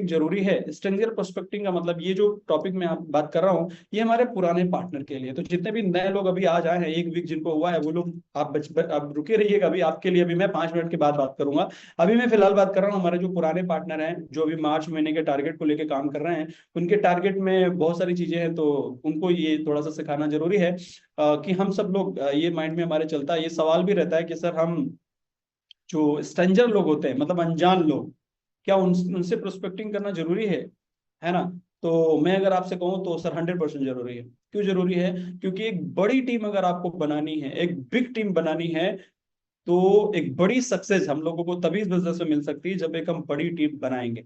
जरूरी है। Stranger prospecting का मतलब ये जो टॉपिक मैं आप बात कर रहा हूँ ये हमारे पुराने पार्टनर के लिए। तो जितने भी नए लोग अभी आज आए हैं, एक वीक जिनको हुआ है, वो लोग आप रुके रहिएगा। अभी आपके लिए अभी मैं 5 मिनट के बाद बात करूंगा। अभी मैं फिलहाल बात कर रहा हूँ हमारे जो पुराने पार्टनर हैं, जो अभी मार्च महीने के टारगेट को लेकर काम कर रहे हैं। उनके टारगेट में बहुत सारी चीजें हैं, तो उनको ये थोड़ा सा सिखाना जरूरी है। कि हम सब लोग ये माइंड में हमारे चलता है, ये सवाल भी रहता है कि सर हम जो स्ट्रेंजर लोग होते हैं, मतलब अनजान लोग, क्या उनसे प्रोस्पेक्टिंग करना जरूरी है ना? तो मैं अगर आपसे कहूँ तो सर 100% जरूरी है। क्यों जरूरी है? क्योंकि एक बड़ी टीम अगर आपको बनानी है, एक बिग टीम बनानी है, तो एक बड़ी सक्सेस हम लोगों को तभी इस बिजनेस में मिल सकती है जब एक हम बड़ी टीम बनाएंगे।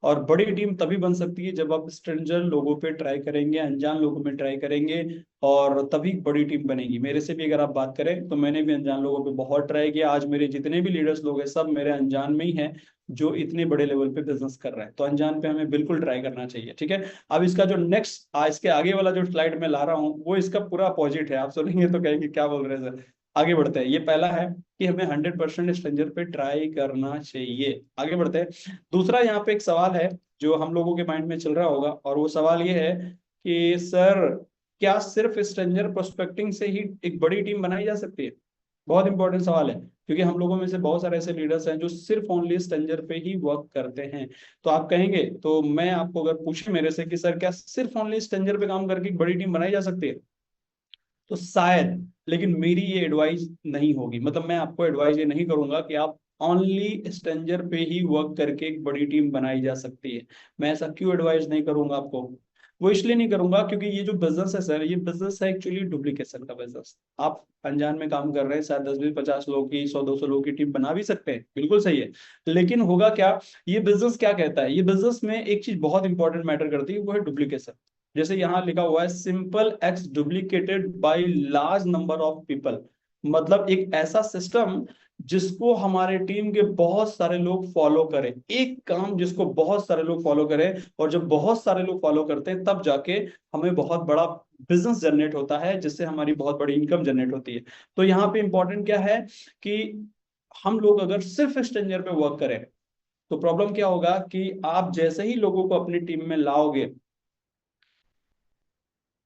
और बड़ी टीम तभी बन सकती है जब आप स्ट्रेंजर लोगों पे ट्राई करेंगे, अनजान लोगों में ट्राई करेंगे, और तभी बड़ी टीम बनेगी। मेरे से भी अगर आप बात करें तो मैंने भी अनजान लोगों पे बहुत ट्राई किया। आज मेरे जितने भी लीडर्स लोग हैं सब मेरे अनजान में ही हैं, जो इतने बड़े लेवल पे बिजनेस कर रहे हैं। तो अनजान पे हमें बिल्कुल ट्राई करना चाहिए, ठीक है। अब इसका जो नेक्स्ट इसके आगे वाला जो स्लाइड में ला रहा हूँ वो इसका पूरा अपोजिट है। आप सुनेंगे तो कहेंगे क्या बोल रहे हैं सर। आगे बढ़ते हैं। ये पहला है कि हमें 100% स्ट्रेंजर पे ट्राई करना चाहिए। आगे बढ़ते हैं। दूसरा यहाँ पे एक सवाल है जो हम लोगों के माइंड में चल रहा होगा, और वो सवाल ये है कि सर क्या सिर्फ स्ट्रेंजर प्रोस्पेक्टिंग से ही एक बड़ी टीम बनाई जा सकती है? बहुत इंपॉर्टेंट सवाल है, क्योंकि हम लोगों में से बहुत सारे ऐसे लीडर्स हैं जो सिर्फ ओनली स्ट्रेंजर पे ही वर्क करते हैं। तो आप कहेंगे, तो मैं आपको अगर पूछे मेरे से कि सर क्या सिर्फ ओनली स्ट्रेंजर पे काम करके एक बड़ी टीम बनाई जा सकती है, तो शायद, लेकिन मेरी ये एडवाइस नहीं होगी। मतलब मैं आपको एडवाइस ये नहीं करूंगा कि आप ओनली स्ट्रेंजर पे ही वर्क करके एक बड़ी टीम बनाई जा सकती है। मैं ऐसा क्यों एडवाइस नहीं करूंगा आपको? वो इसलिए नहीं करूंगा क्योंकि ये जो बिजनेस है सर, ये बिजनेस है एक्चुअली डुप्लीकेशन का बिजनेस। आप अनजान में काम कर रहे हैं, शायद 10 20 50 लोगों की, 100 200 लोगों की टीम बना भी सकते हैं, बिल्कुल सही है। लेकिन होगा क्या, ये बिजनेस क्या कहता है, ये बिजनेस में एक चीज बहुत इंपॉर्टेंट मैटर करती है, वो है डुप्लीकेशन। जैसे यहाँ लिखा हुआ है, simple x duplicated by large number of people. मतलब एक ऐसा सिस्टम जिसको हमारे टीम के बहुत सारे लोग फॉलो करें, एक काम जिसको बहुत सारे लोग फॉलो करें। और जब बहुत सारे लोग फॉलो करते हैं तब जाके हमें बहुत बड़ा बिजनेस जनरेट होता है, जिससे हमारी बहुत बड़ी इनकम जनरेट होती है। तो यहाँ पे इंपॉर्टेंट क्या है कि हम लोग अगर सिर्फ स्ट्रेंजर पे वर्क करें तो प्रॉब्लम क्या होगा कि आप जैसे ही लोगों को अपनी टीम में लाओगे,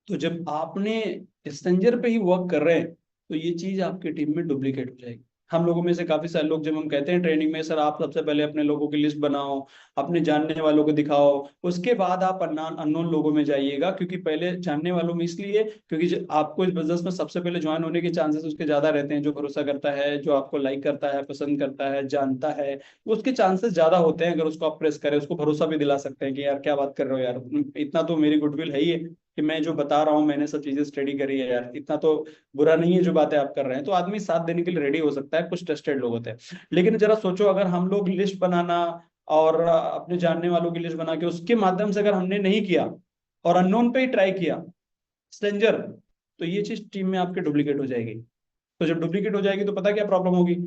तो जब आपने स्ट्रेंजर पे ही वर्क कर रहे हैं तो ये चीज आपकी टीम में डुप्लीकेट हो जाएगी। हम लोगों में से काफी सारे लोग, जब हम कहते हैं ट्रेनिंग में सर आप सबसे पहले अपने लोगों की लिस्ट बनाओ, अपने जानने वालों को दिखाओ, उसके बाद आप अननोन लोगों में जाइएगा। क्योंकि पहले जानने वालों में इसलिए क्योंकि आपको इस बिजनेस में सबसे पहले ज्वाइन होने के चांसेस उसके ज्यादा रहते हैं, जो भरोसा करता है, जो आपको लाइक करता है, पसंद करता है, जानता है, उसके चांसेस ज्यादा होते हैं। अगर उसको आप प्रेस करें, उसको भरोसा भी दिला सकते हैं कि यार क्या बात कर रहे हो यार, इतना तो मेरी गुडविल है ही है कि मैं जो बता रहा हूँ मैंने सब चीजें स्टडी करी है यार, इतना तो बुरा नहीं है जो बातें आप कर रहे हैं। तो आदमी साथ देने के लिए रेडी हो सकता है, कुछ ट्रस्टेड लोग होते हैं। लेकिन जरा सोचो, अगर हम लोग लिस्ट बनाना और अपने जानने वालों की लिस्ट बना के उसके माध्यम से अगर हमने नहीं किया और अननोन पे ही ट्राई किया, स्ट्रेंजर, तो ये चीज टीम में आपके डुप्लीकेट हो जाएगी। तो जब डुप्लीकेट हो जाएगी तो पता क्या प्रॉब्लम होगी,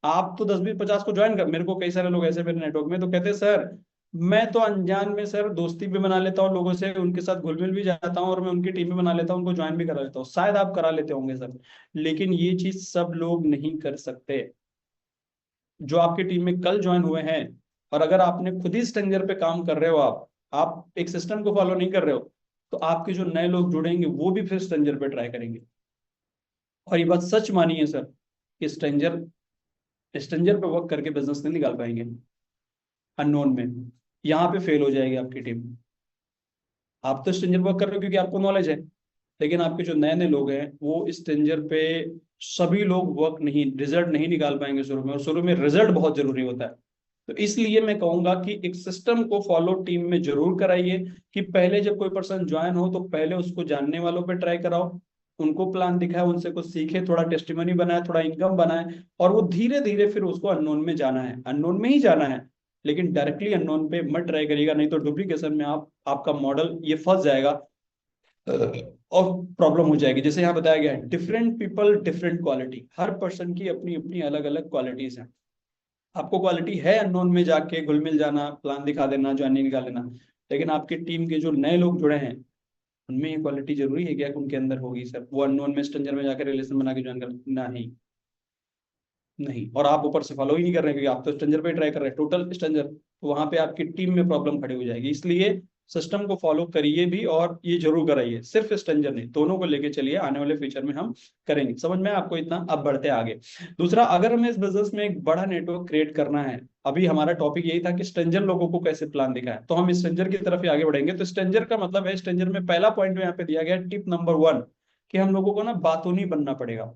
आप तो 10 20 50 को ज्वाइन कर, मेरे को कई सारे लोग ऐसे मेरे नेटवर्क में तो कहते हैं सर मैं तो अनजान में सर दोस्ती भी बना लेता हूँ लोगों से, उनके साथ घुल मिल भी जाता हूँ और मैं उनकी टीम में बना लेता हूँ, उनको ज्वाइन भी करा लेता हूँ। शायद आप करा लेते होंगे सर, लेकिन ये चीज सब लोग नहीं कर सकते। जो आपकी टीम में कल ज्वाइन हुए हैं, और अगर आपने खुद ही स्ट्रेंजर पे काम कर रहे हो, आप एक सिस्टम को फॉलो नहीं कर रहे हो, तो आपके जो नए लोग जुड़ेंगे वो भी फिर स्ट्रेंजर पे ट्राई करेंगे। और ये बात सच मानिए सर कि स्ट्रेंजर स्ट्रेंजर पे वर्क करके बिजनेस नहीं निकाल पाएंगे अननोन में। यहाँ पे फेल हो जाएगी आपकी टीम। आप तो स्ट्रेंजर वर्क कर रहे हो क्योंकि आपको नॉलेज है, लेकिन आपके जो नए नए लोग हैं वो स्ट्रेंजर पे, सभी लोग वर्क नहीं, रिजल्ट नहीं निकाल पाएंगे शुरू में, और शुरू में रिजल्ट बहुत जरूरी होता है। तो इसलिए मैं कहूंगा कि एक सिस्टम को फॉलो टीम में जरूर कराइए कि पहले जब कोई पर्सन ज्वाइन हो तो पहले उसको जानने वालों पे ट्राई कराओ, उनको प्लान दिखाए, उनसे कुछ सीखे, थोड़ा टेस्टिमनी बनाए, थोड़ा इनकम बनाए, और वो धीरे धीरे फिर उसको अननोन में जाना है, अननोन में ही जाना है। लेकिन डायरेक्टली अननोन पे मत ट्राई करिएगा, नहीं तो डुप्लीकेशन में आपका मॉडल ये फंस जाएगा और प्रॉब्लम हो जाएगी। जैसे यहाँ बताया गया है, डिफरेंट पीपल डिफरेंट क्वालिटी, हर पर्सन की अपनी अपनी अलग अलग क्वालिटीज हैं। आपको क्वालिटी है अननोन में जाके घुल मिल जाना, प्लान दिखा देना, ज्वाइनिंग निकाल लेना, लेकिन आपकी टीम के जो नए लोग जुड़े हैं उनमें ये क्वालिटी जरूरी है क्या कि उनके अंदर होगी सर वो अननोन में स्ट्रेंजर में जाकर रिलेशन बना के ज्वाइन कर? नहीं, नहीं। और आप ऊपर से फॉलो ही नहीं कर रहे क्योंकि आप तो स्ट्रेंजर पे ट्राई कर रहे हैं, टोटल स्ट्रेंजर। तो वहां पे आपकी टीम में प्रॉब्लम खड़ी हो जाएगी। इसलिए सिस्टम को फॉलो करिए भी, और ये जरूर कराइए, सिर्फ स्ट्रेंजर नहीं, दोनों को लेके चलिए। आने वाले फ्यूचर में हम करेंगे। समझ में आपको इतना? अब बढ़ते आगे। दूसरा, अगर हमें इस बिजनेस में एक बड़ा नेटवर्क क्रिएट करना है, अभी हमारा टॉपिक यही था कि स्ट्रेंजर लोगों को कैसे प्लान दिखाएं, तो हम स्ट्रेंजर की तरफ ही आगे बढ़ेंगे। तो स्ट्रेंजर का मतलब है, स्ट्रेंजर में पहला पॉइंट यहाँ पे दिया गया टिप नंबर 1, कि हम लोगों को ना बातूनी बनना पड़ेगा।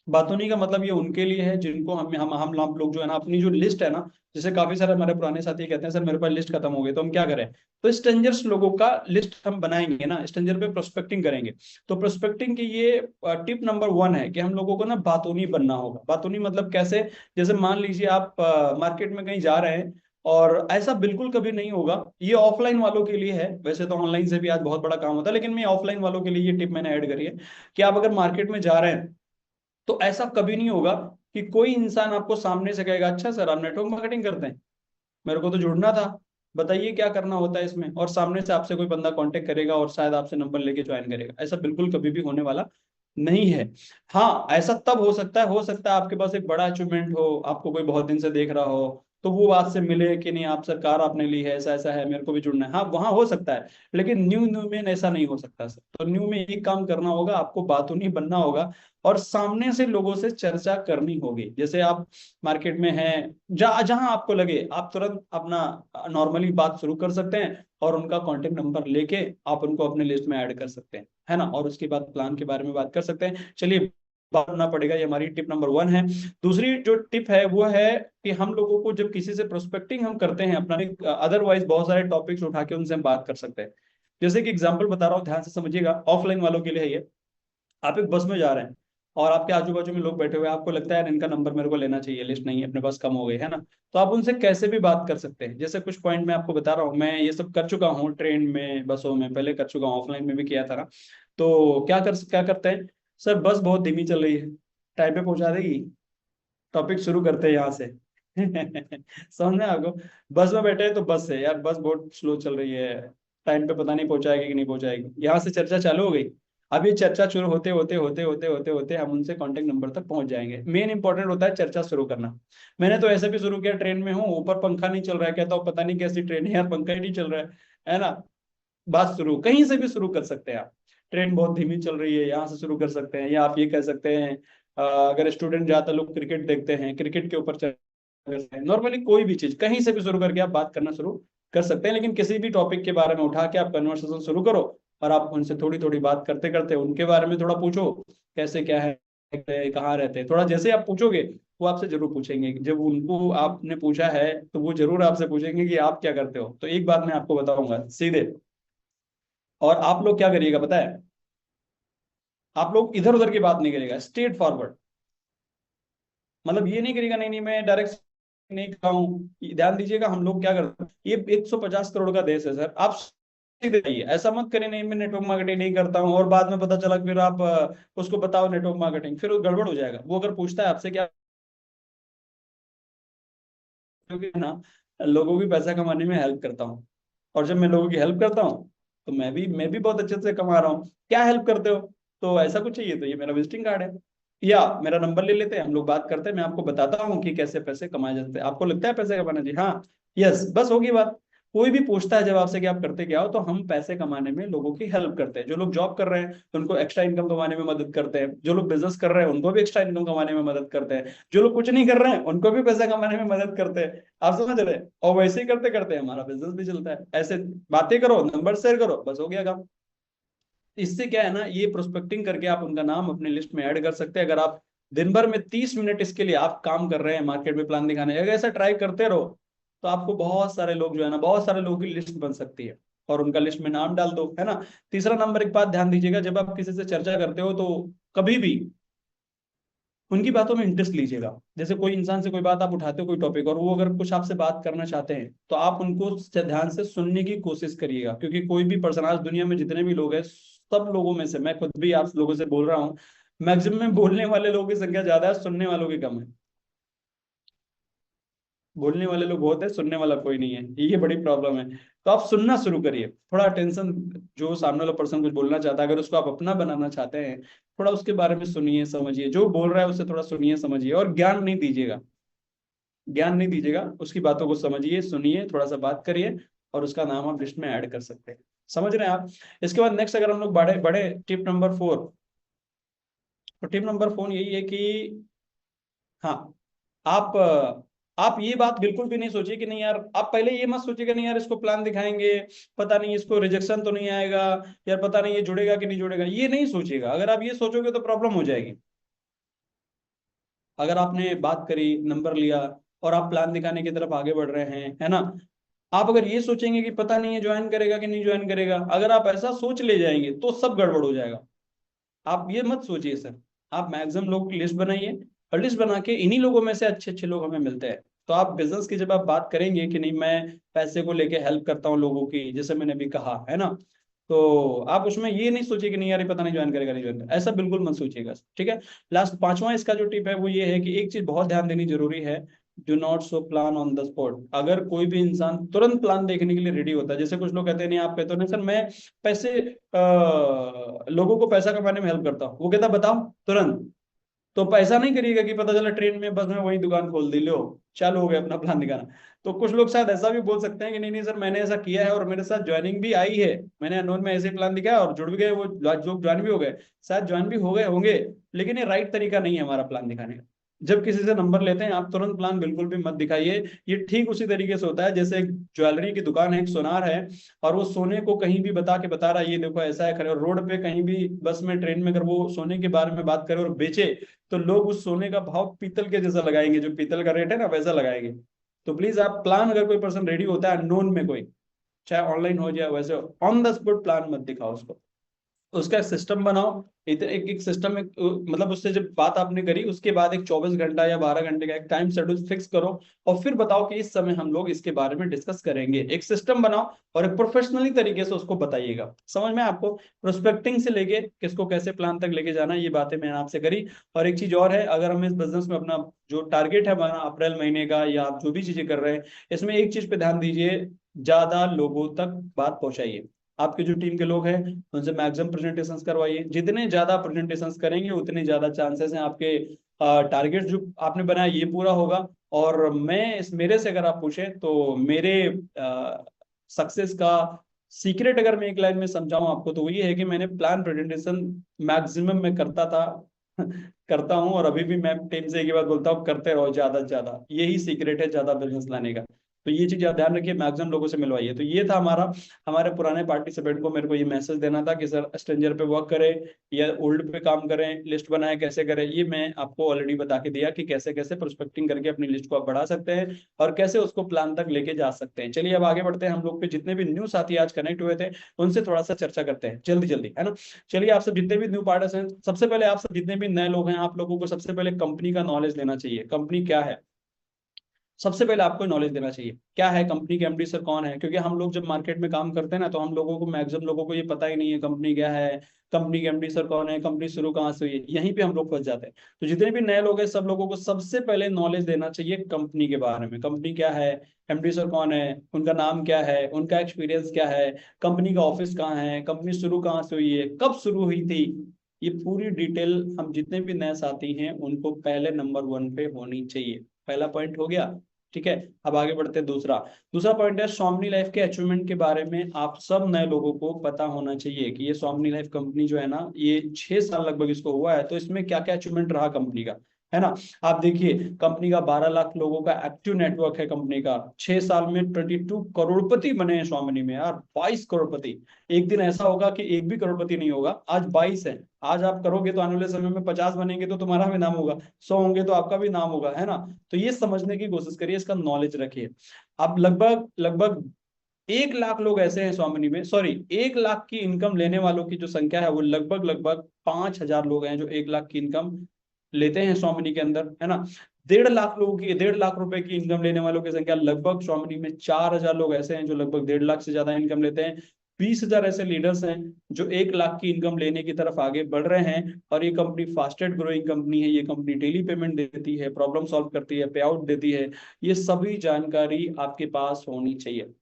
बातूनी का मतलब ये उनके लिए है जिनको हम लोग जो है ना, अपनी जो लिस्ट है ना, जैसे काफी सारे हमारे पुराने साथी कहते हैं सर मेरे पास लिस्ट खत्म हो गई, तो हम क्या करें? तो स्ट्रेंजर्स लोगों का लिस्ट हम बनाएंगे ना, स्ट्रेंजर पे प्रोस्पेक्टिंग करेंगे। तो प्रोस्पेक्टिंग की ये टिप नंबर 1 है कि हम लोगों को ना बातूनी बनना होगा। बातूनी मतलब कैसे? जैसे मान लीजिए आप मार्केट में कहीं जा रहे हैं, और ऐसा बिल्कुल कभी नहीं होगा, ये ऑफलाइन वालों के लिए है, वैसे तो ऑनलाइन से भी आज बहुत बड़ा काम होता है, लेकिन मैं ऑफलाइन वालों के लिए ये टिप मैंने ऐड करी है, कि आप अगर मार्केट में जा रहे हैं तो ऐसा कभी नहीं होगा कि कोई इंसान आपको सामने से कहेगा अच्छा सर आप नेटवर्क मार्केटिंग करते हैं, मेरे को तो जुड़ना था, बताइए क्या करना होता है इसमें, और सामने से आपसे कोई बंदा कांटेक्ट करेगा और शायद आपसे नंबर लेके ज्वाइन करेगा। ऐसा बिल्कुल कभी भी होने वाला नहीं है। हाँ, ऐसा तब हो सकता है आपके पास एक बड़ा अचीवमेंट हो, आपको कोई बहुत दिन से देख रहा हो, तो वो बात से मिले कि नहीं आप सरकार आपने ली है, ऐसा ऐसा है, मेरे को भी जुड़ना है, हाँ वहां हो सकता है। लेकिन न्यू न्यू में ऐसा नहीं हो सकता सर। तो न्यू में एक काम करना होगा, आपको बातूनी बनना होगा, और सामने से लोगों से चर्चा करनी होगी। जैसे आप मार्केट में हैं, जहां आपको लगे आप तुरंत अपना नॉर्मली बात शुरू कर सकते हैं, और उनका कांटेक्ट नंबर लेके आप उनको अपने लिस्ट में ऐड कर सकते हैं, है ना, और उसके बाद प्लान के बारे में बात कर सकते हैं। चलिए, करना पड़ेगा, ये हमारी टिप नंबर 1 है। दूसरी जो टिप है वो है कि हम लोगों को जब किसी से प्रोस्पेक्टिंग हम करते हैं अपना, अदरवाइज बहुत सारे टॉपिक्स उठा के उनसे हम बात कर सकते हैं। जैसे कि एग्जांपल बता रहा हूँ, ध्यान से समझिएगा, ऑफलाइन वालों के लिए है ये। आप एक बस में जा रहे हैं, और आपके आजू बाजू में लोग बैठे हुए हैं, आपको लगता है यार इनका नंबर मेरे को लेना चाहिए, लिस्ट नहीं है अपने पास, कम हो गई है ना, तो आप उनसे कैसे भी बात कर सकते हैं। जैसे कुछ पॉइंट मैं आपको बता रहा हूँ, मैं ये सब कर चुका हूँ, ट्रेन में, बसों में पहले कर चुका हूँ, ऑफलाइन में भी किया था ना। तो क्या करते हैं, सर बस बहुत धीमी चल रही है, टाइम पे पहुंचा देगी? टॉपिक शुरू करते हैं यहाँ से। समझ में आपको? बस में बैठे हैं तो बस है यार, बस बहुत स्लो चल रही है, टाइम पे पता नहीं पहुंचाएगी कि नहीं पहुंचाएगी, यहाँ से चर्चा चालू हो गई। अब ये चर्चा शुरू होते होते होते होते होते होते हम उनसे कांटेक्ट नंबर तक पहुंच जाएंगे। मेन इंपॉर्टेंट होता है चर्चा शुरू करना। मैंने तो ऐसे भी शुरू किया, ट्रेन में हूँ, ऊपर पंखा नहीं चल रहा है, कहता हूँ पता नहीं कैसी ट्रेन है यार, पंखा ही नहीं चल रहा है ना। बात शुरू कहीं से भी शुरू कर सकते हैं आप। ट्रेन बहुत धीमी चल रही है, यहाँ से शुरू कर सकते हैं, या आप ये कह सकते हैं अगर स्टूडेंट ज्यादा लोग क्रिकेट देखते हैं, क्रिकेट के ऊपर चर्चा करते हैं, नॉर्मली कोई भी चीज कहीं से भी शुरू करके आप बात करना शुरू कर सकते हैं। लेकिन किसी भी टॉपिक के बारे में उठा के आप कन्वर्सेशन शुरू करो, और आप उनसे थोड़ी थोड़ी बात करते करते उनके बारे में थोड़ा पूछो, कैसे क्या है, कहाँ रहते हैं, थोड़ा जैसे आप पूछोगे वो आपसे जरूर पूछेंगे। जब उनको आपने पूछा है तो वो जरूर आपसे पूछेंगे कि आप क्या करते हो। तो एक बात मैं आपको बताऊंगा सीधे, और आप लोग क्या करिएगा पता है, आप लोग इधर उधर की बात नहीं करिएगा, स्ट्रेट फॉरवर्ड। मतलब ये नहीं करिएगा नहीं नहीं मैं डायरेक्ट नहीं कर रहा हूँ। ध्यान दीजिएगा, हम लोग क्या करते हैं, ये 150 करोड़ का देश है सर, आप सीधे आइए, ऐसा मत करें नहीं मैं नेटवर्क मार्केटिंग नहीं करता हूँ, और बाद में पता चला फिर आप उसको बताओ नेटवर्क मार्केटिंग, फिर वो गड़बड़ हो जाएगा। वो अगर पूछता है आपसे क्या, क्योंकि ना लोगों की पैसा कमाने में हेल्प करता हूँ, और जब मैं लोगों की हेल्प करता हूँ तो मैं भी बहुत अच्छे से कमा रहा हूँ। क्या हेल्प करते हो? तो ऐसा कुछ चाहिए तो ये मेरा विजिटिंग कार्ड है, या मेरा नंबर ले लेते हैं, हम लोग बात करते हैं, मैं आपको बताता हूँ कि कैसे पैसे कमाए जाते हैं। आपको लगता है पैसे कमाना जी? हाँ, यस, बस होगी बात। कोई भी पूछता है जब आपसे कि आप करते क्या हो, तो हम पैसे कमाने में लोगों की हेल्प करते हैं। जो लोग जॉब कर रहे हैं तो उनको एक्स्ट्रा इनकम कमाने में मदद करते हैं, जो लोग बिजनेस कर रहे हैं उनको भी एक्स्ट्रा इनकम कमाने में मदद करते हैं, जो लोग कुछ नहीं कर रहे हैं उनको भी पैसा कमाने में मदद करते हैं। आप समझ रहे हैं? और वैसे ही करते करते हमारा बिजनेस भी चलता है। ऐसे बातें करो, नंबर शेयर करो, बस हो गया काम। इससे क्या है ना, ये प्रोस्पेक्टिंग करके आप उनका नाम अपने लिस्ट में ऐड कर सकते हैं। अगर आप दिन भर में 30 मिनट इसके लिए आप काम कर रहे हैं मार्केट में प्लान दिखाने, अगर ऐसा ट्राई करते रहो, तो आपको बहुत सारे लोग जो है ना, बहुत सारे लोगों की लिस्ट बन सकती है, और उनका लिस्ट में नाम डाल दो, है ना। तीसरा नंबर, एक बात ध्यान दीजिएगा, जब आप किसी से चर्चा करते हो तो कभी भी उनकी बातों में इंटरेस्ट लीजिएगा। जैसे कोई इंसान से कोई बात आप उठाते हो, कोई टॉपिक, और वो अगर कुछ आपसे बात करना चाहते हैं, तो आप उनको ध्यान से सुनने की कोशिश करिएगा। क्योंकि कोई भी पर्सन, आज दुनिया में जितने भी लोग हैं, सब लोगों में से मैं खुद भी आप लोगों से बोल रहा हूँ, मैक्सिमम बोलने वाले लोगों की संख्या ज्यादा है, सुनने वालों की कम है। बोलने वाले लोग बहुत है, सुनने वाला कोई नहीं है, ये बड़ी प्रॉब्लम है। तो आप सुनना शुरू करिए, थोड़ा अटेंशन, जो सामने वाला पर्सन कुछ बोलना चाहता है, अगर उसको आप अपना बनाना चाहते हैं, थोड़ा उसके बारे में सुनिए समझिए, जो बोल रहा है उससे थोड़ा सुनिए समझिए, और ज्ञान नहीं दीजिएगा। ज्ञान नहीं दीजिएगा, उसकी बातों को समझिए, सुनिए, थोड़ा सा बात करिए और उसका नाम आप लिस्ट में ऐड कर सकते हैं। समझ रहे हैं आप? इसके बाद नेक्स्ट अगर हम लोग बढ़े बढ़े टिप नंबर 4, तो टिप नंबर 4 यही है कि हाँ, आप आप ये बात बिल्कुल भी नहीं सोचिए कि नहीं यार, आप पहले ये मत सोचिए कि नहीं यार इसको प्लान दिखाएंगे, पता नहीं इसको रिजेक्शन तो नहीं आएगा, यार पता नहीं ये जुड़ेगा कि नहीं जुड़ेगा, ये नहीं सोचिएगा। अगर आप ये सोचोगे तो प्रॉब्लम हो जाएगी। अगर आपने बात करी, नंबर लिया और आप प्लान दिखाने की तरफ आगे बढ़ रहे हैं, है ना, आप अगर ये सोचेंगे कि पता नहीं है ज्वाइन करेगा कि नहीं ज्वाइन करेगा, अगर आप ऐसा सोच ले जाएंगे तो सब गड़बड़ हो जाएगा। आप ये मत सोचिए सर। आप मैक्सिमम लोगों की लिस्ट बनाइए और लिस्ट बना के इन्हीं लोगों में से अच्छे अच्छे लोग हमें मिलते हैं। तो आप बिजनेस की जब आप बात करेंगे कि नहीं मैं पैसे को लेके हेल्प करता हूँ लोगों की, जैसे मैंने भी कहा है ना, तो आप उसमें ये नहीं सोचिए कि नहीं यार ये पता नहीं ज्वाइन करेगा नहीं ज्वाइन करेगा, ऐसा बिल्कुल मत सोचिएगा। ठीक है। लास्ट पांचवा इसका जो टिप है वो ये है कि एक चीज बहुत ध्यान देनी जरूरी है, do not show plan on the spot. अगर कोई भी इंसान तुरंत प्लान देखने के लिए रेडी होता है, जैसे कुछ लोग कहते हैं नहीं, आप कहते हो नहीं सर मैं पैसे लोगों को पैसा कमाने में हेल्प करता हूँ, वो कहता बताओ तुरंत। तो पैसा नहीं करिएगा कि पता चला ट्रेन में बस में वही दुकान खोल दी, लो चालू हो गया अपना प्लान दिखाना। तो कुछ लोग शायद ऐसा भी बोल सकते हैं कि नहीं नहीं सर मैंने ऐसा किया है और मेरे साथ ज्वाइनिंग भी आई है, मैंने अननोन में ऐसे प्लान दिखाया और जुड़ भी गए, वो लोग ज्वाइन भी हो गए, शायद ज्वाइन भी हो गए होंगे, लेकिन ये राइट तरीका नहीं है हमारा प्लान दिखाने का। जब किसी से नंबर लेते हैं आप तुरंत प्लान बिल्कुल भी मत दिखाइए। ये ठीक उसी तरीके से होता है जैसे एक ज्वेलरी की दुकान है, एक सोनार है, और वो सोने को कहीं भी बता के बता रहा है ये देखो ऐसा है खरे, और रोड पे कहीं भी बस में ट्रेन में अगर वो सोने के बारे में बात करे और बेचे, तो लोग उस सोने का भाव पीतल के जैसा लगाएंगे, जो पीतल का रेट है ना वैसा लगाएंगे। तो प्लीज आप प्लान, अगर कोई पर्सन रेडी होता है नोन में कोई, चाहे ऑनलाइन हो जाए वैसे, ऑन द स्पॉट प्लान मत दिखाओ उसको। उसका एक सिस्टम बनाओ, एक एक सिस्टम में मतलब उससे जब बात आपने करी उसके बाद एक 24 घंटा या 12 घंटे का एक टाइम शेड्यूल फिक्स करो और फिर बताओ कि इस समय हम लोग इसके बारे में डिस्कस करेंगे। एक सिस्टम बनाओ और एक प्रोफेशनली तरीके से उसको बताइएगा। समझ में आपको? प्रोस्पेक्टिंग से लेके किसको कैसे प्लान तक लेके जाना, ये बातें मैंने आपसे करी। और एक चीज और है, अगर हम इस बिजनेस में अपना जो टारगेट है हमारा अप्रैल महीने का, या आप जो भी चीजें कर रहे हैं, इसमें एक चीज पे ध्यान दीजिए, ज्यादा लोगों तक बात पहुंचाइए। आपके जो टीम के लोग हैं उनसे मैक्सिमम प्रेजेंटेशंस करवाइए। जितने ज्यादा प्रेजेंटेशंस करेंगे उतने ज्यादा चांसेस हैं आपके टारगेट जो आपने बनाया ये पूरा होगा। और मैं इस मेरे से अगर आप पूछें तो मेरे सक्सेस का सीक्रेट अगर मैं एक लाइन में समझाऊं आपको, तो वो ये है कि मैंने प्लान प्रेजेंटेशन मैक्सिमम में करता था करता हूं, और अभी भी मैं टीम से एक ही बात बोलता हूँ, करते रहो ज्यादा से ज्यादा, यही सीक्रेट है ज्यादा बिजनेस लाने का। तो ये चीज आप ध्यान रखिए, मैक्सिमम लोगों से मिलवाइए। तो ये था हमारा, हमारे पुराने पार्टिसिपेंट को मेरे को ये मैसेज देना था कि सर स्ट्रेंजर पे वर्क करें या ओल्ड पे काम करें, लिस्ट बनाए कैसे करें। ये मैं आपको ऑलरेडी बता के दिया कि कैसे कैसे प्रोस्पेक्टिंग करके अपनी लिस्ट को आप बढ़ा सकते हैं और कैसे उसको प्लान तक लेके जा सकते हैं। चलिए अब आगे बढ़ते हैं, हम लोग पे जितने भी न्यू साथी आज कनेक्ट हुए थे उनसे थोड़ा सा चर्चा करते हैं जल्दी जल्दी, है ना। चलिए आप सब जितने भी न्यू पार्टनर्स हैं, सबसे पहले आप सब जितने भी नए लोग हैं, आप लोगों को सबसे पहले कंपनी का नॉलेज लेना चाहिए। कंपनी क्या है, सबसे पहले आपको नॉलेज देना चाहिए क्या है कंपनी के एमडी सर कौन है, क्योंकि हम लोग जब मार्केट में काम करते हैं ना, तो हम लोगों को मैक्सिमम लोगों को ये पता ही नहीं है कंपनी क्या है, कंपनी के एमडी सर कौन है, कंपनी शुरू कहाँ से हुई है, यहीं पे हम लोग फंस जाते हैं। तो जितने भी नए लोग हैं सब लोगों को सबसे पहले नॉलेज देना चाहिए कंपनी के बारे में। कंपनी क्या है, एमडी सर कौन है, उनका नाम क्या है, उनका एक्सपीरियंस क्या है, कंपनी का ऑफिस कहाँ है, कंपनी शुरू कहाँ से हुई है, कब शुरू हुई थी, ये पूरी डिटेल हम जितने भी नए साथी हैं उनको पहले नंबर 1 पे होनी चाहिए। पहला पॉइंट हो गया। ठीक है। अब आगे बढ़ते हैं दूसरा। दूसरा पॉइंट है सोमनी लाइफ के अचीवमेंट के बारे में आप सब नए लोगों को पता होना चाहिए कि ये सोमनी लाइफ कंपनी जो है ना, ये 6 साल लगभग इसको हुआ है, तो इसमें क्या क्या अचीवमेंट रहा कंपनी का, है ना। आप देखिए कंपनी का 12 लाख लोगों का एक्टिव नेटवर्क है कंपनी का, 6 साल में 22 करोड़पति बने हैं स्वामिनी में यार, 22 करोड़पति। एक दिन ऐसा होगा कि एक भी करोड़पति नहीं होगा, आज 22 है, आज आप करोगे तो आने वाले समय में 50 बनेंगे तो तुम्हारा भी नाम होगा, 100 होंगे तो आपका भी नाम होगा, है ना। तो ये समझने की कोशिश करिए, इसका नॉलेज रखिए। अब लगभग लगभग 1 लाख लोग ऐसे हैं स्वामिनी में, सॉरी 1 लाख की इनकम लेने वालों की जो संख्या है वो लगभग लगभग 5,000 लोग हैं जो 1 लाख की इनकम लेते हैं स्वामिनी के अंदर, है ना। 1.5 लाख लोगों की, 1.5 लाख रुपए की इनकम लेने वालों की संख्या लगभग स्वामिनी में 4,000 लोग ऐसे हैं जो लगभग 1.5 लाख से ज्यादा इनकम लेते हैं। 20,000 ऐसे लीडर्स हैं जो 1 लाख की इनकम लेने की तरफ आगे बढ़ रहे हैं। और ये कंपनी फास्टेस्ट ग्रोइंग कंपनी है, ये कंपनी डेली पेमेंट देती है, प्रॉब्लम सॉल्व करती है, पे आउट देती है। ये सभी जानकारी आपके पास होनी चाहिए।